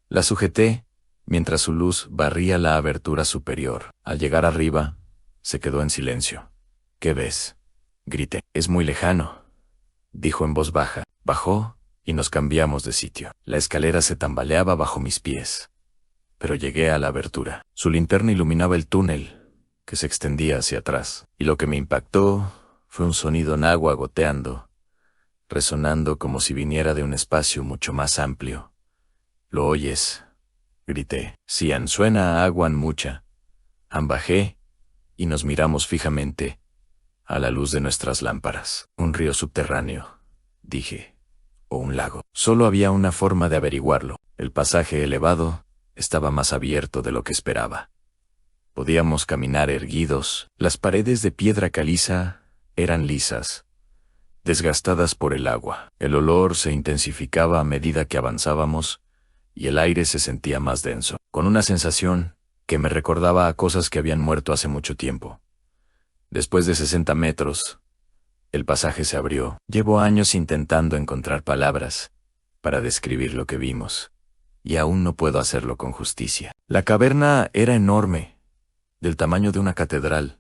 Speaker 1: La sujeté mientras su luz barría la abertura superior. Al llegar arriba, se quedó en silencio. «¿Qué ves?», grité. «Es muy lejano», dijo en voz baja. Bajó y nos cambiamos de sitio. La escalera se tambaleaba bajo mis pies, pero llegué a la abertura. Su linterna iluminaba el túnel que se extendía hacia atrás, y lo que me impactó fue un sonido en agua goteando, resonando como si viniera de un espacio mucho más amplio. «¿Lo oyes?», grité. «Sí, suena a agua mucha». Bajé y nos miramos fijamente a la luz de nuestras lámparas. «Un río subterráneo», dije, «o un lago». Solo había una forma de averiguarlo. El pasaje elevado estaba más abierto de lo que esperaba. Podíamos caminar erguidos. Las paredes de piedra caliza eran lisas, desgastadas por el agua. El olor se intensificaba a medida que avanzábamos, y el aire se sentía más denso, con una sensación que me recordaba a cosas que habían muerto hace mucho tiempo. Después de 60 metros, el pasaje se abrió. Llevo años intentando encontrar palabras para describir lo que vimos, y aún no puedo hacerlo con justicia. La caverna era enorme, del tamaño de una catedral,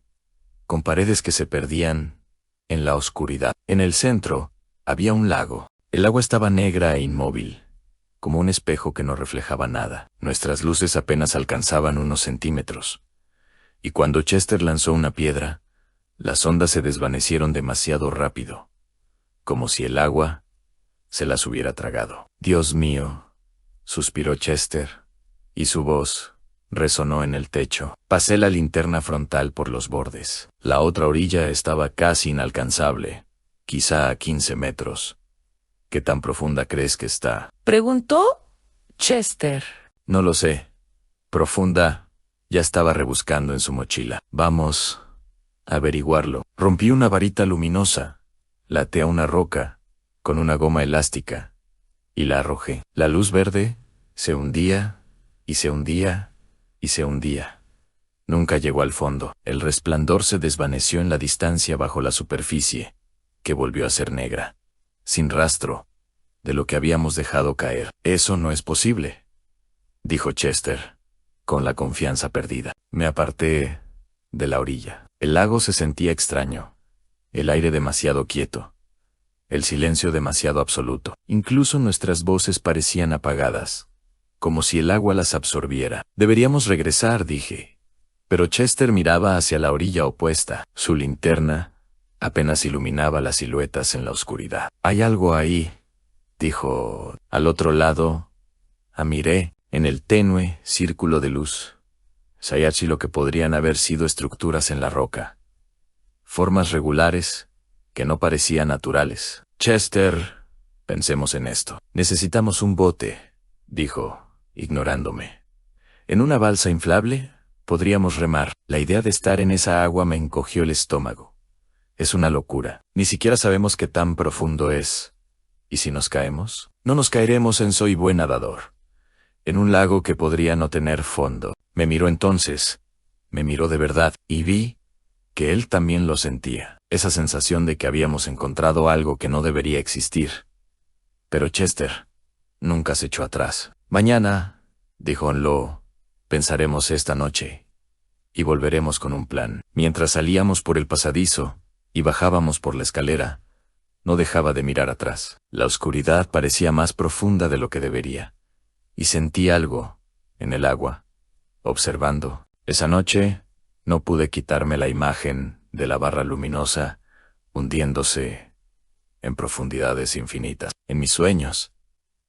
Speaker 1: con paredes que se perdían en la oscuridad. En el centro había un lago. El agua estaba negra e inmóvil, como un espejo que no reflejaba nada. Nuestras luces apenas alcanzaban unos centímetros, y cuando Chester lanzó una piedra, las ondas se desvanecieron demasiado rápido, como si el agua se las hubiera tragado. «Dios mío», suspiró Chester, y su voz resonó en el techo. Pasé la linterna frontal por los bordes. La otra orilla estaba casi inalcanzable, quizá a 15 metros. «¿Qué tan profunda crees que está?»,
Speaker 2: preguntó Chester.
Speaker 1: «No lo sé. Profunda». Ya estaba rebuscando en su mochila. «Vamos averiguarlo. Rompí una varita luminosa, la até a una roca, con una goma elástica, y la arrojé. La luz verde se hundía, y se hundía, y se hundía. Nunca llegó al fondo. El resplandor se desvaneció en la distancia bajo la superficie, que volvió a ser negra, sin rastro de lo que habíamos dejado caer. «Eso no es posible», dijo Chester, con la confianza perdida. Me aparté de la orilla. El lago se sentía extraño, el aire demasiado quieto, el silencio demasiado absoluto. Incluso nuestras voces parecían apagadas, como si el agua las absorbiera. «Deberíamos regresar», dije. Pero Chester miraba hacia la orilla opuesta. Su linterna apenas iluminaba las siluetas en la oscuridad. «Hay algo ahí», dijo. Al otro lado, miré en el tenue círculo de luz. Sayachi lo que podrían haber sido estructuras en la roca. Formas regulares que no parecían naturales. «Chester, pensemos en esto. Necesitamos un bote», dijo, ignorándome. «En una balsa inflable podríamos remar». La idea de estar en esa agua me encogió el estómago. Es una locura. Ni siquiera sabemos qué tan profundo es. ¿Y si nos caemos? No nos caeremos en «Soy buen nadador», en un lago que podría no tener fondo. Me miró entonces. Me miró de verdad, y vi que él también lo sentía. Esa sensación de que habíamos encontrado algo que no debería existir. Pero Chester nunca se echó atrás. «Mañana», dijo Onlo, «pensaremos esta noche y volveremos con un plan». Mientras salíamos por el pasadizo y bajábamos por la escalera, no dejaba de mirar atrás. La oscuridad parecía más profunda de lo que debería, y sentí algo en el agua, observando. Esa noche no pude quitarme la imagen de la barra luminosa hundiéndose en profundidades infinitas. En mis sueños,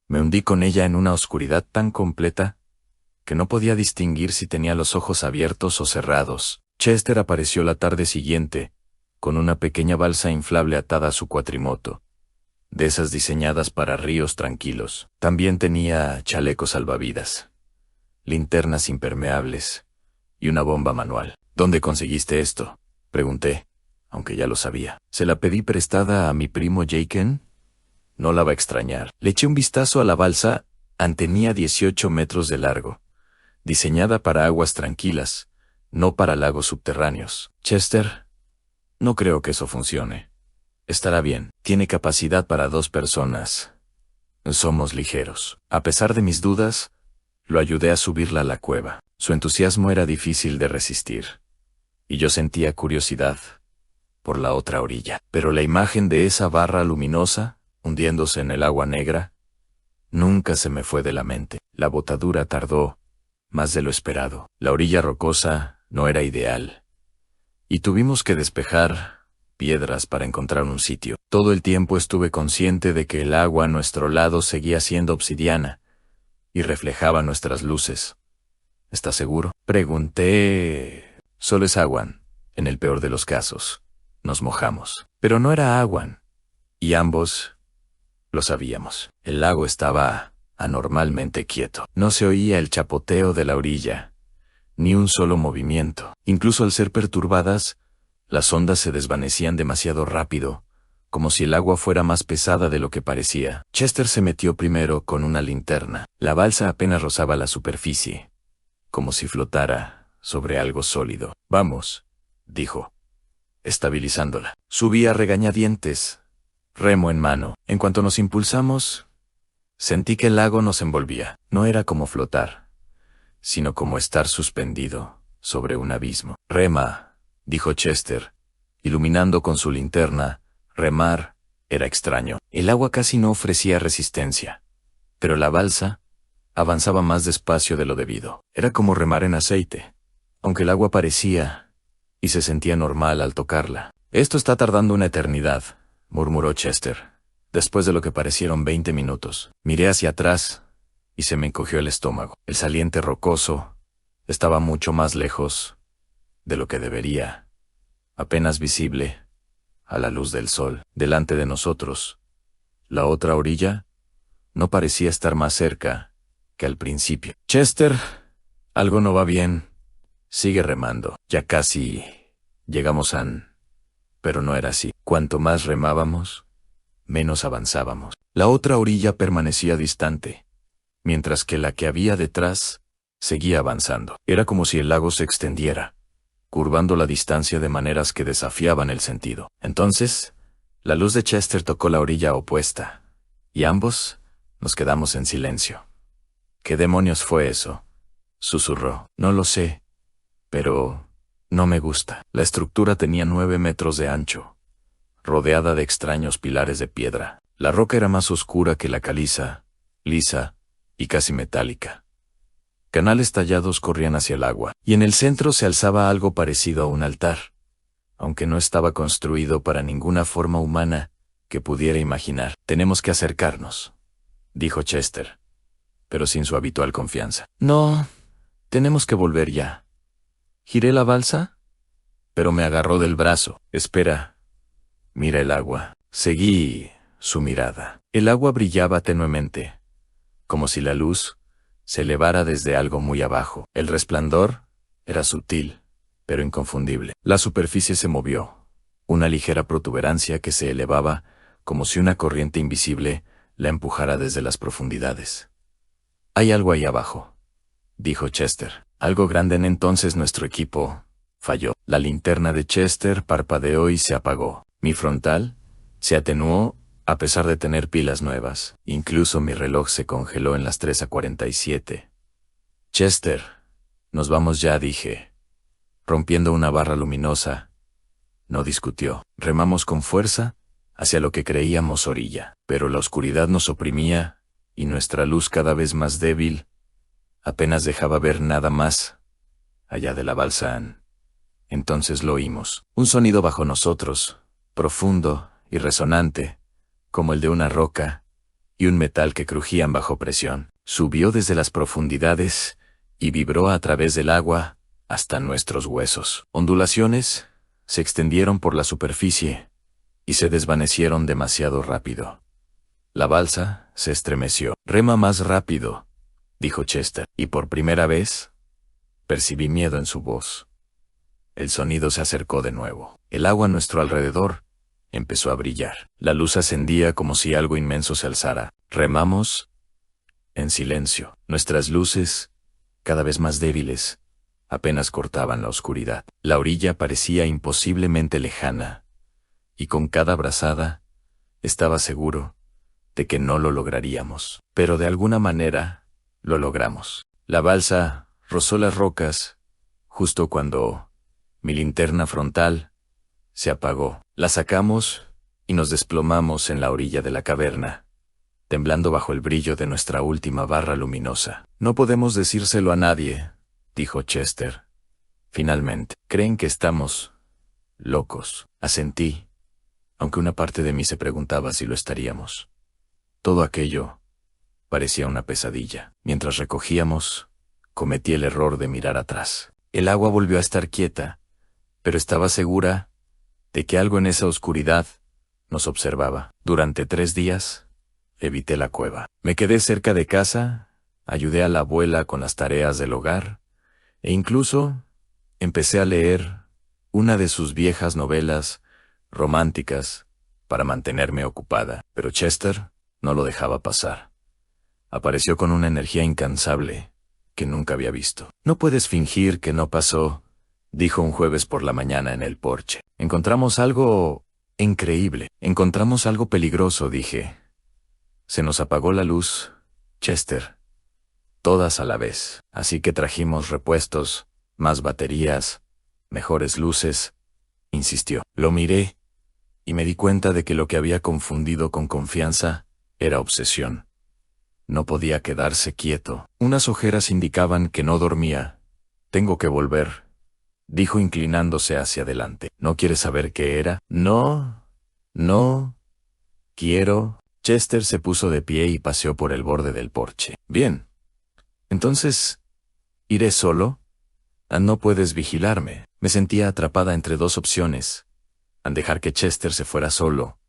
Speaker 1: me hundí con ella en una oscuridad tan completa que no podía distinguir si tenía los ojos abiertos o cerrados. Chester apareció la tarde siguiente, con una pequeña balsa inflable atada a su cuatrimoto, de esas diseñadas para ríos tranquilos. También tenía chalecos salvavidas, linternas impermeables y una bomba manual. «¿Dónde conseguiste esto?», pregunté, aunque ya lo sabía. «Se la pedí prestada a mi primo Jaken. No la va a extrañar». Le eché un vistazo a la balsa. Tenía 18 metros de largo, diseñada para aguas tranquilas, no para lagos subterráneos. «Chester, no creo que eso funcione. Estará bien. Tiene capacidad para 2 personas. Somos ligeros». A pesar de mis dudas, lo ayudé a subirla a la cueva. Su entusiasmo era difícil de resistir, y yo sentía curiosidad por la otra orilla. Pero la imagen de esa barra luminosa, hundiéndose en el agua negra, nunca se me fue de la mente. La botadura tardó más de lo esperado. La orilla rocosa no era ideal, y tuvimos que despejar piedras para encontrar un sitio. Todo el tiempo estuve consciente de que el agua a nuestro lado seguía siendo obsidiana y reflejaba nuestras luces. «¿Estás seguro?», pregunté. «Solo es agua, en el peor de los casos». Nos mojamos. Pero no era agua, y ambos lo sabíamos. El lago estaba anormalmente quieto. No se oía el chapoteo de la orilla, ni un solo movimiento. Incluso al ser perturbadas, las ondas se desvanecían demasiado rápido, como si el agua fuera más pesada de lo que parecía. Chester se metió primero con una linterna. La balsa apenas rozaba la superficie, como si flotara sobre algo sólido. «Vamos», dijo, estabilizándola. Subí a regañadientes, remo en mano. En cuanto nos impulsamos, sentí que el lago nos envolvía. No era como flotar, sino como estar suspendido sobre un abismo. «Rema», dijo Chester, iluminando con su linterna. Remar era extraño. El agua casi no ofrecía resistencia, pero la balsa avanzaba más despacio de lo debido. Era como remar en aceite, aunque el agua parecía y se sentía normal al tocarla. «Esto está tardando una eternidad», murmuró Chester, después de lo que parecieron 20 minutos. Miré hacia atrás y se me encogió el estómago. El saliente rocoso estaba mucho más lejos de lo que debería, apenas visible a la luz del sol. Delante de nosotros, la otra orilla no parecía estar más cerca que al principio. «Chester, algo no va bien. Sigue remando». «Ya casi», Llegamos pero no era así. Cuanto más remábamos, menos avanzábamos. La otra orilla permanecía distante, mientras que la que había detrás seguía avanzando. Era como si el lago se extendiera, curvando la distancia de maneras que desafiaban el sentido. Entonces, la luz de Chester tocó la orilla opuesta, y ambos nos quedamos en silencio. ¿Qué demonios fue eso?, susurró. No lo sé, pero no me gusta. La estructura tenía 9 metros de ancho, rodeada de extraños pilares de piedra. La roca era más oscura que la caliza, lisa y casi metálica. Canales tallados corrían hacia el agua, y en el centro se alzaba algo parecido a un altar, aunque no estaba construido para ninguna forma humana que pudiera imaginar. Tenemos que acercarnos, dijo Chester, pero sin su habitual confianza. No, tenemos que volver ya. ¿Giré la balsa? Pero me agarró del brazo. Espera, mira el agua. Seguí su mirada. El agua brillaba tenuemente, como si la luz se elevara desde algo muy abajo. El resplandor era sutil, pero inconfundible. La superficie se movió, una ligera protuberancia que se elevaba como si una corriente invisible la empujara desde las profundidades. Hay algo ahí abajo, dijo Chester. Algo grande. Entonces nuestro equipo falló. La linterna de Chester parpadeó y se apagó. Mi frontal se atenuó a pesar de tener pilas nuevas. Incluso mi reloj se congeló en las 3:47. Chester, nos vamos ya, dije, rompiendo una barra luminosa. No discutió. Remamos con fuerza hacia lo que creíamos orilla, pero la oscuridad nos oprimía, y nuestra luz, cada vez más débil, apenas dejaba ver nada más allá de la balsa. Entonces lo oímos. Un sonido bajo nosotros, profundo y resonante, como el de una roca y un metal que crujían bajo presión. Subió desde las profundidades y vibró a través del agua hasta nuestros huesos. Ondulaciones se extendieron por la superficie y se desvanecieron demasiado rápido. La balsa se estremeció. Rema más rápido, dijo Chester, y por primera vez percibí miedo en su voz. El sonido se acercó de nuevo. El agua a nuestro alrededor empezó a brillar. La luz ascendía como si algo inmenso se alzara. Remamos en silencio. Nuestras luces, cada vez más débiles, apenas cortaban la oscuridad. La orilla parecía imposiblemente lejana, y con cada brazada estaba seguro de que no lo lograríamos. Pero de alguna manera lo logramos. La balsa rozó las rocas justo cuando mi linterna frontal se apagó. La sacamos y nos desplomamos en la orilla de la caverna, temblando bajo el brillo de nuestra última barra luminosa. No podemos decírselo a nadie, dijo Chester. Finalmente, creen que estamos locos. Asentí, aunque una parte de mí se preguntaba si lo estaríamos. Todo aquello parecía una pesadilla. Mientras recogíamos, cometí el error de mirar atrás. El agua volvió a estar quieta, pero estaba segura de que algo en esa oscuridad nos observaba. Durante 3 días, evité la cueva. Me quedé cerca de casa, ayudé a la abuela con las tareas del hogar, e incluso empecé a leer una de sus viejas novelas románticas para mantenerme ocupada. Pero Chester no lo dejaba pasar. Apareció con una energía incansable que nunca había visto. No puedes fingir que no pasó, dijo un jueves por la mañana en el porche. Encontramos algo increíble. Encontramos algo peligroso, dije. Se nos apagó la luz, Chester. Todas a la vez. Así que trajimos repuestos, más baterías, mejores luces, insistió. Lo miré y me di cuenta de que lo que había confundido con confianza era obsesión. No podía quedarse quieto. Unas ojeras indicaban que no dormía. Tengo que volver, dijo inclinándose hacia adelante. ¿No quieres saber qué era? No quiero. Chester se puso de pie y paseó por el borde del porche. Bien. Entonces, ¿iré solo? No puedes vigilarme. Me sentía atrapada entre 2 opciones. Dejar que Chester se fuera solo,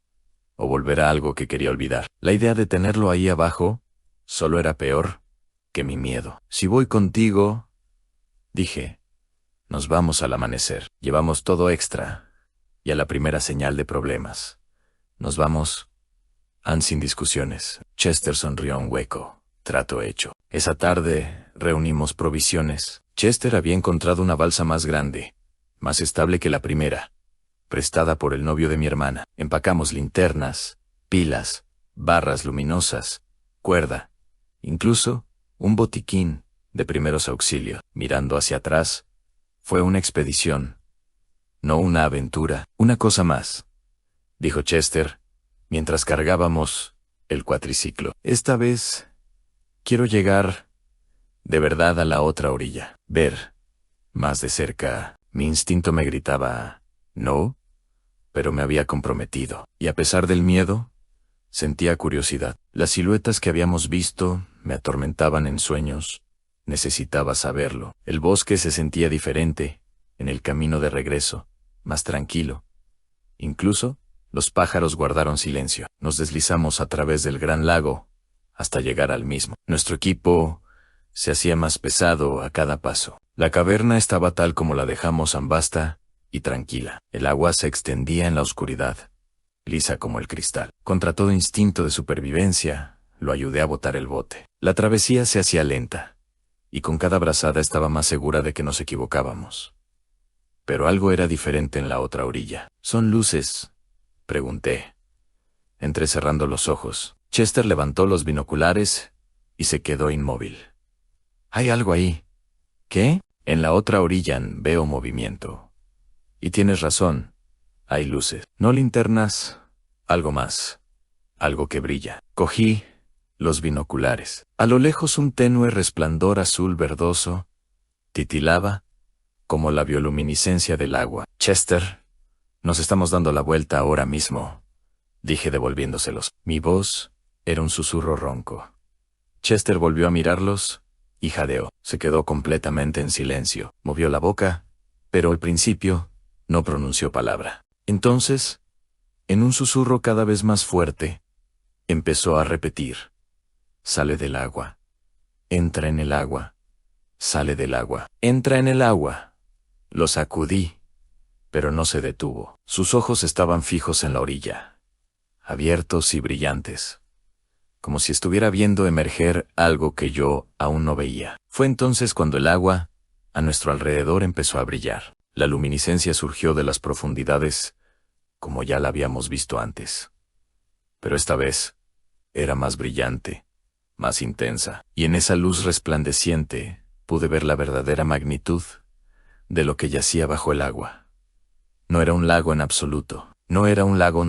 Speaker 1: o volver a algo que quería olvidar. La idea de tenerlo ahí abajo solo era peor que mi miedo. Si voy contigo, dije, Nos vamos al amanecer. Llevamos todo extra. Y a la primera señal de problemas. Nos vamos. Ann sin discusiones. Chester sonrió un hueco. Trato hecho. Esa tarde reunimos provisiones. Chester había encontrado una balsa más grande, más estable que la primera, prestada por el novio de mi hermana. Empacamos linternas, pilas, barras luminosas, cuerda, incluso un botiquín de primeros auxilios. Mirando hacia atrás, fue una expedición, no una aventura. Una cosa más, dijo Chester, mientras cargábamos el cuatriciclo. Esta vez quiero llegar de verdad a la otra orilla. Ver más de cerca. Mi instinto me gritaba, no, pero me había comprometido. Y a pesar del miedo, sentía curiosidad. Las siluetas que habíamos visto me atormentaban en sueños. Necesitaba saberlo. El bosque se sentía diferente, en el camino de regreso, más tranquilo. Incluso, los pájaros guardaron silencio. Nos deslizamos a través del gran lago, hasta llegar al mismo. Nuestro equipo se hacía más pesado a cada paso. La caverna estaba tal como la dejamos, vasta y tranquila. El agua se extendía en la oscuridad, lisa como el cristal. Contra todo instinto de supervivencia, lo ayudé a botar el bote. La travesía se hacía lenta, y con cada brazada estaba más segura de que nos equivocábamos. Pero algo era diferente en la otra orilla. ¿Son luces?, pregunté, entrecerrando los ojos. Chester levantó los binoculares y se quedó inmóvil. Hay algo ahí. ¿Qué? En la otra orilla veo movimiento. Y tienes razón. Hay luces. No linternas. Algo más. Algo que brilla. Cogí los binoculares. A lo lejos un tenue resplandor azul verdoso titilaba como la bioluminiscencia del agua. Chester, nos estamos dando la vuelta ahora mismo, dije devolviéndoselos. Mi voz era un susurro ronco. Chester volvió a mirarlos y jadeó. Se quedó completamente en silencio. Movió la boca, pero al principio no pronunció palabra. Entonces, en un susurro cada vez más fuerte, empezó a repetir: sale del agua. Entra en el agua. Sale del agua. Entra en el agua. Lo sacudí, pero no se detuvo. Sus ojos estaban fijos en la orilla, abiertos y brillantes, como si estuviera viendo emerger algo que yo aún no veía. Fue entonces cuando el agua a nuestro alrededor empezó a brillar. La luminiscencia surgió de las profundidades, como ya la habíamos visto antes. Pero esta vez era más brillante, más intensa, y en esa luz resplandeciente pude ver la verdadera magnitud de lo que yacía bajo el agua. No era un lago en absoluto, no era un lago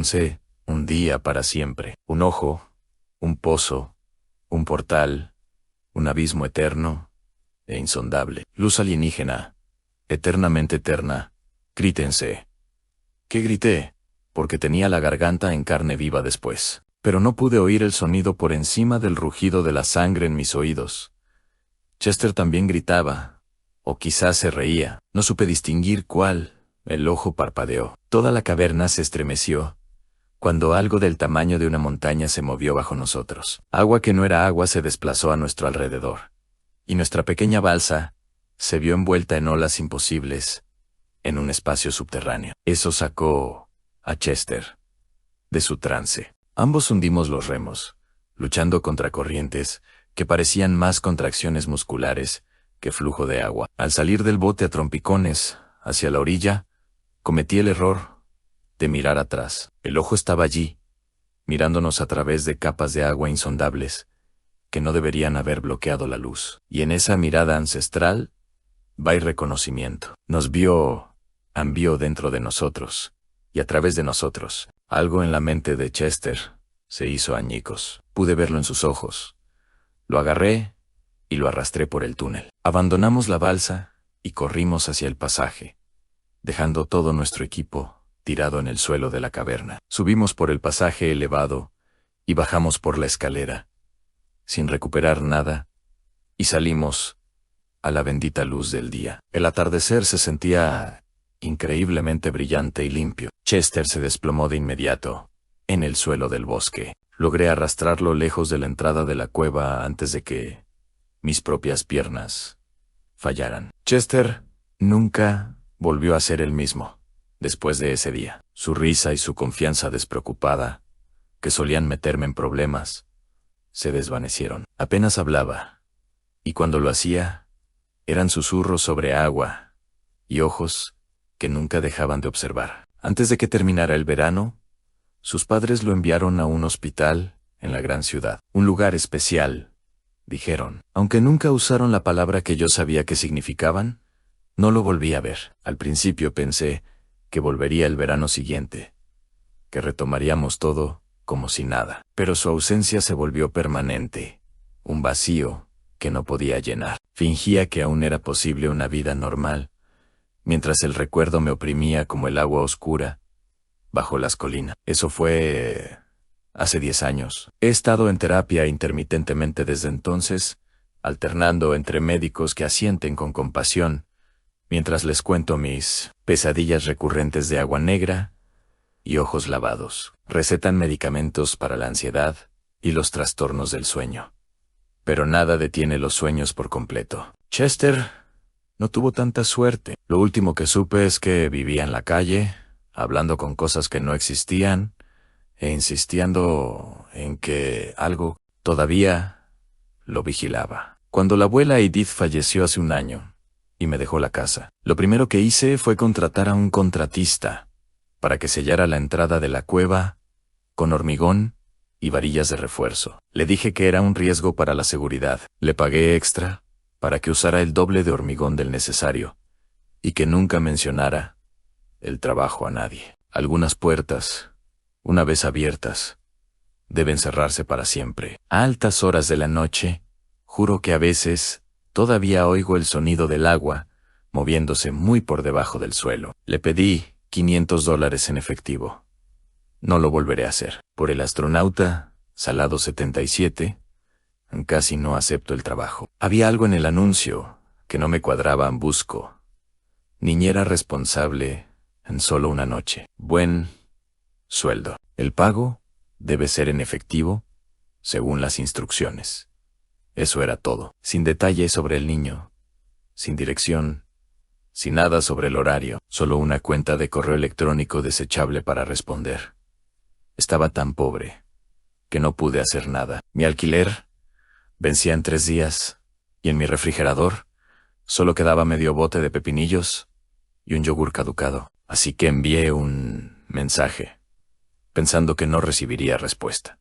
Speaker 1: un día para siempre, un ojo, un pozo, un portal, un abismo eterno e insondable. Luz alienígena, eternamente eterna. Grítense. ¿Qué grité? Porque tenía la garganta en carne viva después. Pero no pude oír el sonido por encima del rugido de la sangre en mis oídos. Chester también gritaba, o quizás se reía. No supe distinguir cuál. El ojo parpadeó. Toda la caverna se estremeció cuando algo del tamaño de una montaña se movió bajo nosotros. Agua que no era agua se desplazó a nuestro alrededor, y nuestra pequeña balsa se vio envuelta en olas imposibles en un espacio subterráneo. Eso sacó a Chester de su trance. Ambos hundimos los remos, luchando contra corrientes que parecían más contracciones musculares que flujo de agua. Al salir del bote a trompicones hacia la orilla, cometí el error de mirar atrás. El ojo estaba allí, mirándonos a través de capas de agua insondables que no deberían haber bloqueado la luz. Y en esa mirada ancestral va reconocimiento. Nos vio dentro de nosotros, y a través de nosotros. Algo en la mente de Chester se hizo añicos. Pude verlo en sus ojos. Lo agarré y lo arrastré por el túnel. Abandonamos la balsa y corrimos hacia el pasaje, dejando todo nuestro equipo tirado en el suelo de la caverna. Subimos por el pasaje elevado y bajamos por la escalera, sin recuperar nada, y salimos a la bendita luz del día. El atardecer se sentía increíblemente brillante y limpio. Chester se desplomó de inmediato en el suelo del bosque. Logré arrastrarlo lejos de la entrada de la cueva antes de que mis propias piernas fallaran. Chester Nunca volvió a ser el mismo después de ese día. Su risa y su confianza despreocupada, que solían meterme en problemas, se desvanecieron. Apenas hablaba, y cuando lo hacía, eran susurros sobre agua y ojos que nunca dejaban de observar. Antes de que terminara el verano, sus padres lo enviaron a un hospital en la gran ciudad. Un lugar especial, dijeron. Aunque nunca usaron la palabra que yo sabía que significaban, no lo volví a ver. Al principio pensé que volvería el verano siguiente, que retomaríamos todo como si nada. Pero su ausencia se volvió permanente, un vacío que no podía llenar. Fingía que aún era posible una vida normal, mientras el recuerdo me oprimía como el agua oscura bajo las colinas. Eso fue hace 10 años. He estado en terapia intermitentemente desde entonces, alternando entre médicos que asienten con compasión, mientras les cuento mis pesadillas recurrentes de agua negra y ojos lavados. Recetan medicamentos para la ansiedad y los trastornos del sueño. Pero nada detiene los sueños por completo. Chester no tuvo tanta suerte. Lo último que supe es que vivía en la calle, hablando con cosas que no existían, e insistiendo en que algo todavía lo vigilaba. Cuando la abuela Edith falleció hace un año y me dejó la casa, lo primero que hice fue contratar a un contratista para que sellara la entrada de la cueva con hormigón y varillas de refuerzo. Le dije que era un riesgo para la seguridad. Le pagué extra para que usara el doble de hormigón del necesario y que nunca mencionara el trabajo a nadie. Algunas puertas, una vez abiertas, deben cerrarse para siempre. A altas horas de la noche, juro que a veces todavía oigo el sonido del agua moviéndose muy por debajo del suelo. Le pedí $500 en efectivo. No lo volveré a hacer. Por el astronauta, Salado 77, casi no acepto el trabajo. Había algo en el anuncio que no me cuadraba. Busco niñera responsable en solo una noche. Buen sueldo. El pago debe ser en efectivo, según las instrucciones. Eso era todo. Sin detalles sobre el niño, sin dirección, sin nada sobre el horario, solo una cuenta de correo electrónico desechable para responder. Estaba tan pobre que no pude hacer nada. Mi alquiler vencía en 3 días, y en mi refrigerador solo quedaba medio bote de pepinillos y un yogur caducado. Así que envié un mensaje, pensando que no recibiría respuesta.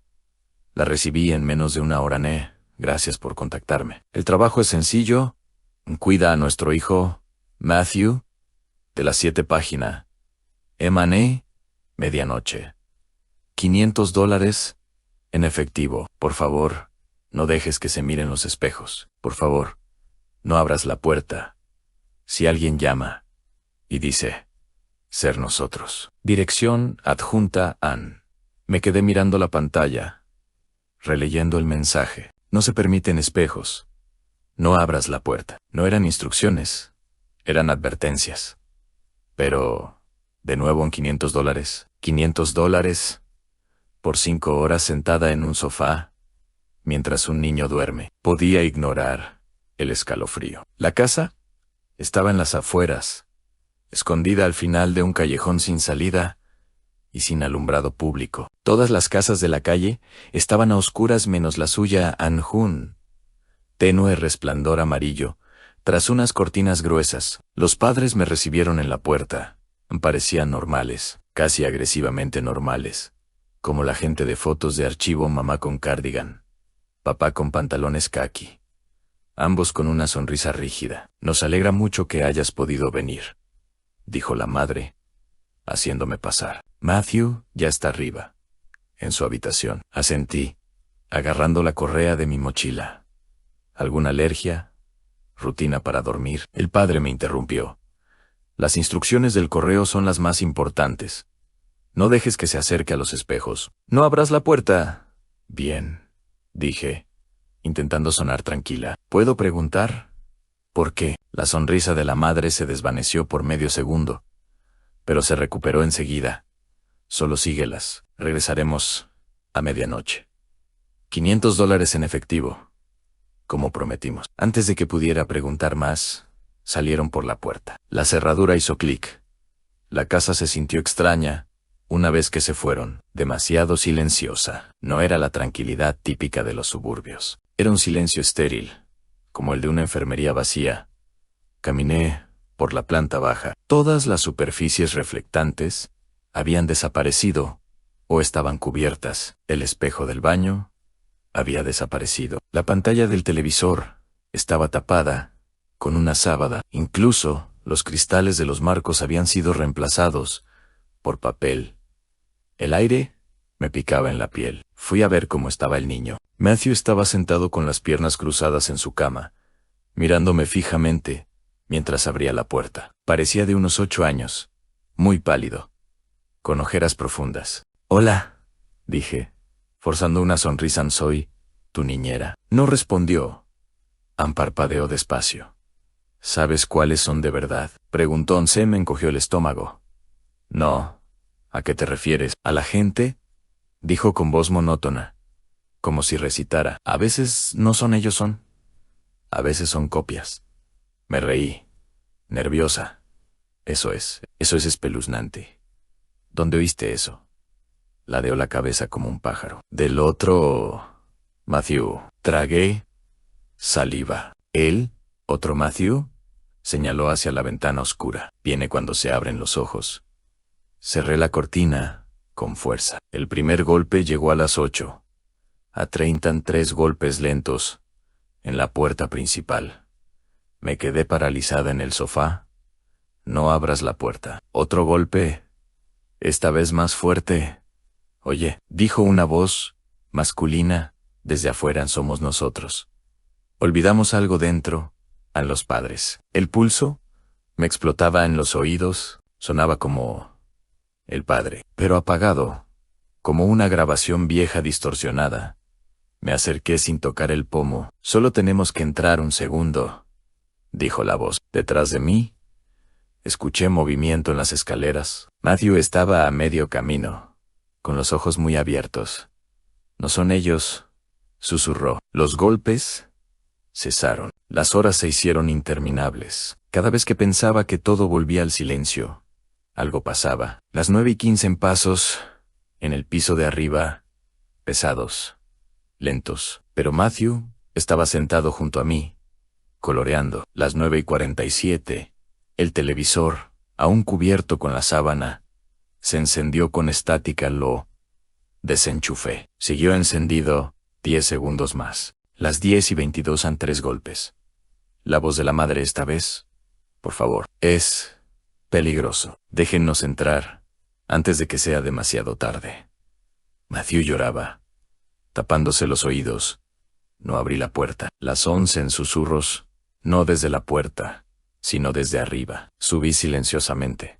Speaker 1: La recibí en menos de 1 hora. Gracias por contactarme. El trabajo es sencillo. Cuida a nuestro hijo, Matthew, de las 7 páginas. M&A, medianoche. $500 en efectivo. Por favor, no dejes que se miren los espejos. Por favor, no abras la puerta. Si alguien llama y dice, ser nosotros. Dirección adjunta Ann. Me quedé mirando la pantalla, releyendo el mensaje. No se permiten espejos. No abras la puerta. No eran instrucciones, eran advertencias. Pero, de nuevo en $500. $500 por 5 horas sentada en un sofá, mientras un niño duerme. Podía ignorar el escalofrío. La casa estaba en las afueras, escondida al final de un callejón sin salida y sin alumbrado público. Todas las casas de la calle estaban a oscuras menos la suya. Anjun, tenue resplandor amarillo, tras unas cortinas gruesas. Los padres me recibieron en la puerta. Parecían normales, casi agresivamente normales, como la gente de fotos de archivo. Mamá con cardigan, papá con pantalones caqui, ambos con una sonrisa rígida. Nos alegra mucho que hayas podido venir, dijo la madre, haciéndome pasar. Matthew ya está arriba, en su habitación. Asentí, agarrando la correa de mi mochila. ¿Alguna alergia? ¿Rutina para dormir? El padre me interrumpió. Las instrucciones del correo son las más importantes. No dejes que se acerque a los espejos. No abras la puerta. Bien, dije, intentando sonar tranquila. ¿Puedo preguntar? ¿Por qué? La sonrisa de la madre se desvaneció por medio segundo, pero se recuperó enseguida. Solo síguelas. Regresaremos a medianoche. $500 en efectivo, como prometimos. Antes de que pudiera preguntar más, salieron por la puerta. La cerradura hizo clic. La casa se sintió extraña, una vez que se fueron, demasiado silenciosa. No era la tranquilidad típica de los suburbios. Era un silencio estéril, como el de una enfermería vacía. Caminé por la planta baja. Todas las superficies reflectantes habían desaparecido o estaban cubiertas. El espejo del baño había desaparecido. La pantalla del televisor estaba tapada con una sábana. Incluso los cristales de los marcos habían sido reemplazados por papel. El aire me picaba en la piel. Fui a ver cómo estaba el niño. Matthew estaba sentado con las piernas cruzadas en su cama, mirándome fijamente mientras abría la puerta. Parecía de unos 8 años, muy pálido, con ojeras profundas. «Hola», dije, forzando una sonrisa. «Soy tu niñera». No respondió. Parpadeó despacio. «¿Sabes cuáles son de verdad?», preguntó. Se me encogió el estómago. «No. ¿A qué te refieres?». «A la gente», dijo con voz monótona, como si recitara. «A veces no son ellos, son. A veces son copias». Me reí, nerviosa. Eso es espeluznante». «¿Dónde oíste eso?». Ladeó la cabeza como un pájaro. «Del otro Matthew». Tragué saliva. «¿Él? ¿Otro Matthew?». Señaló hacia la ventana oscura. «Viene cuando se abren los ojos». Cerré la cortina con fuerza. El primer golpe llegó a las 8. A 33 golpes lentos en la puerta principal. Me quedé paralizada en el sofá. «No abras la puerta». Otro golpe, esta vez más fuerte. «Oye», dijo una voz masculina desde afuera. «Somos nosotros. Olvidamos algo dentro, a los padres». El pulso me explotaba en los oídos. Sonaba como el padre, pero apagado, como una grabación vieja distorsionada. Me acerqué sin tocar el pomo. «Solo tenemos que entrar un segundo», dijo la voz. Detrás de mí, escuché movimiento en las escaleras. Matthew estaba a medio camino, con los ojos muy abiertos. «No son ellos», susurró. Los golpes cesaron. Las horas se hicieron interminables. Cada vez que pensaba que todo volvía al silencio, algo pasaba. Las 9:15 en pasos, en el piso de arriba, pesados, lentos. Pero Matthew estaba sentado junto a mí, coloreando. Las 9:47, el televisor, aún cubierto con la sábana, se encendió con estática. Lo desenchufé. Siguió encendido 10 segundos más. Las 10:22 han 3 golpes. La voz de la madre esta vez. «Por favor, es peligroso. Déjennos entrar antes de que sea demasiado tarde». Matthew lloraba, tapándose los oídos. No abrí la puerta. Las 11 en susurros, no desde la puerta, sino desde arriba. Subí silenciosamente.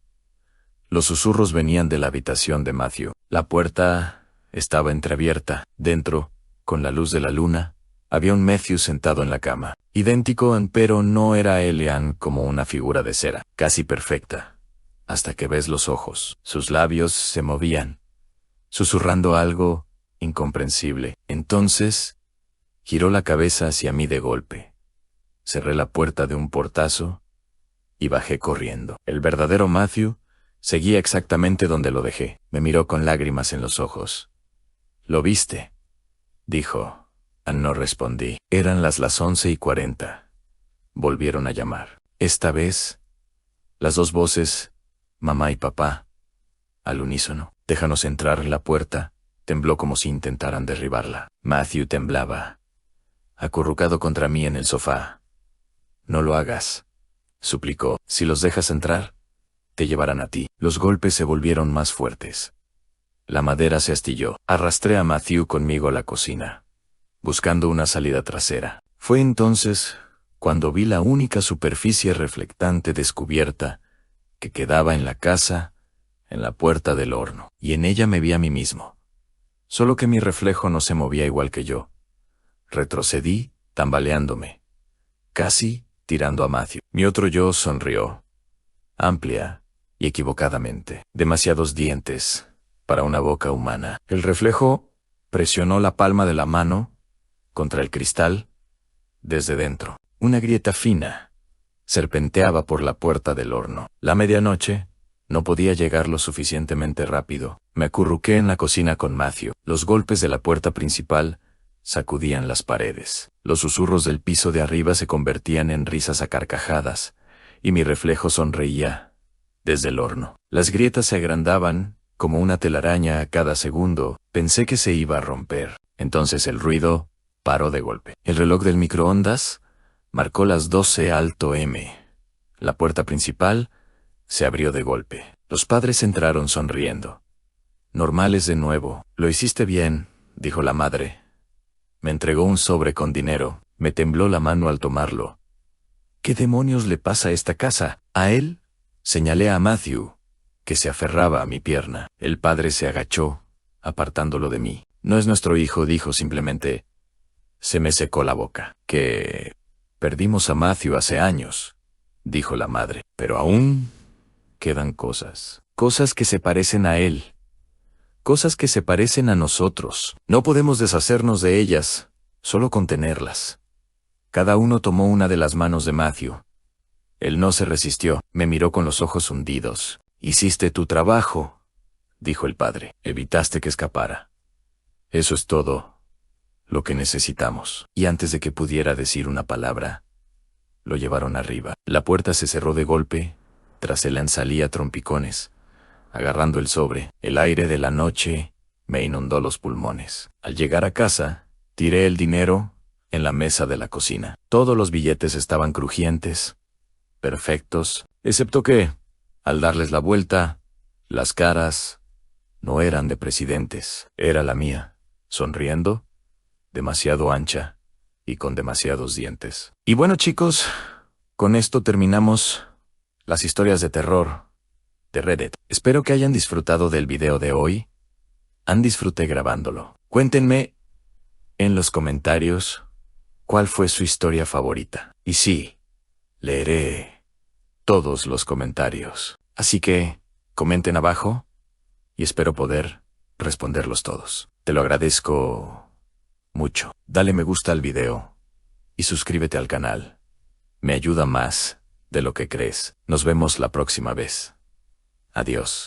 Speaker 1: Los susurros venían de la habitación de Matthew. La puerta estaba entreabierta. Dentro, con la luz de la luna, había un Matthew sentado en la cama. Idéntico, pero no era Elian, como una figura de cera, casi perfecta, hasta que ves los ojos. Sus labios se movían, susurrando algo incomprensible. Entonces, giró la cabeza hacia mí de golpe. Cerré la puerta de un portazo y bajé corriendo. El verdadero Matthew seguía exactamente donde lo dejé. Me miró con lágrimas en los ojos. «¿Lo viste?», dijo. No respondí. Eran las 11:40. Volvieron a llamar. Esta vez, las dos voces, mamá y papá, al unísono. «Déjanos entrar». La puerta tembló como si intentaran derribarla. Matthew temblaba, acurrucado contra mí en el sofá. «No lo hagas», suplicó. «Si los dejas entrar, te llevarán a ti». Los golpes se volvieron más fuertes. La madera se astilló. Arrastré a Matthew conmigo a la cocina, buscando una salida trasera. Fue entonces cuando vi la única superficie reflectante descubierta que quedaba en la casa, en la puerta del horno, y en ella me vi a mí mismo. Solo que mi reflejo no se movía igual que yo. Retrocedí, tambaleándome, casi tirando a Matthew. Mi otro yo sonrió, amplia y equivocadamente. Demasiados dientes para una boca humana. El reflejo presionó la palma de la mano contra el cristal desde dentro. Una grieta fina serpenteaba por la puerta del horno. La medianoche, no podía llegar lo suficientemente rápido. Me acurruqué en la cocina con Matthew. Los golpes de la puerta principal sacudían las paredes. Los susurros del piso de arriba se convertían en risas a carcajadas, y mi reflejo sonreía desde el horno. Las grietas se agrandaban, como una telaraña a cada segundo. Pensé que se iba a romper. Entonces el ruido paró de golpe. El reloj del microondas marcó las 12 alto M. La puerta principal se abrió de golpe. Los padres entraron sonriendo. Normales de nuevo. Lo hiciste bien, dijo la madre. Me entregó un sobre con dinero. Me tembló la mano al tomarlo. ¿Qué demonios le pasa a esta casa? ¿A él? Señalé a Matthew, que se aferraba a mi pierna. El padre se agachó, apartándolo de mí. No es nuestro hijo, dijo simplemente. Se me secó la boca. Que perdimos a Matthew hace años, dijo la madre. Pero aún quedan cosas. Cosas que se parecen a él. Cosas que se parecen a nosotros. No podemos deshacernos de ellas, solo contenerlas. Cada uno tomó una de las manos de Matthew. Él no se resistió, me miró con los ojos hundidos. Hiciste tu trabajo, dijo el padre. Evitaste que escapara. Eso es todo lo que necesitamos. Y antes de que pudiera decir una palabra, lo llevaron arriba. La puerta se cerró de golpe. Tras él salía trompicones, agarrando el sobre. El aire de la noche me inundó los pulmones. Al llegar a casa, tiré el dinero en la mesa de la cocina. Todos los billetes estaban crujientes, perfectos, excepto que, al darles la vuelta, las caras no eran de presidentes. Era la mía, sonriendo, demasiado ancha y con demasiados dientes. Y bueno, chicos, con esto terminamos las historias de terror de Reddit. Espero que hayan disfrutado del video de hoy. Disfruté grabándolo. Cuéntenme en los comentarios cuál fue su historia favorita. Y sí, leeré todos los comentarios. Así que comenten abajo y espero poder responderlos todos. Te lo agradezco mucho. Dale me gusta al video y suscríbete al canal. Me ayuda más de lo que crees. Nos vemos la próxima vez. Adiós.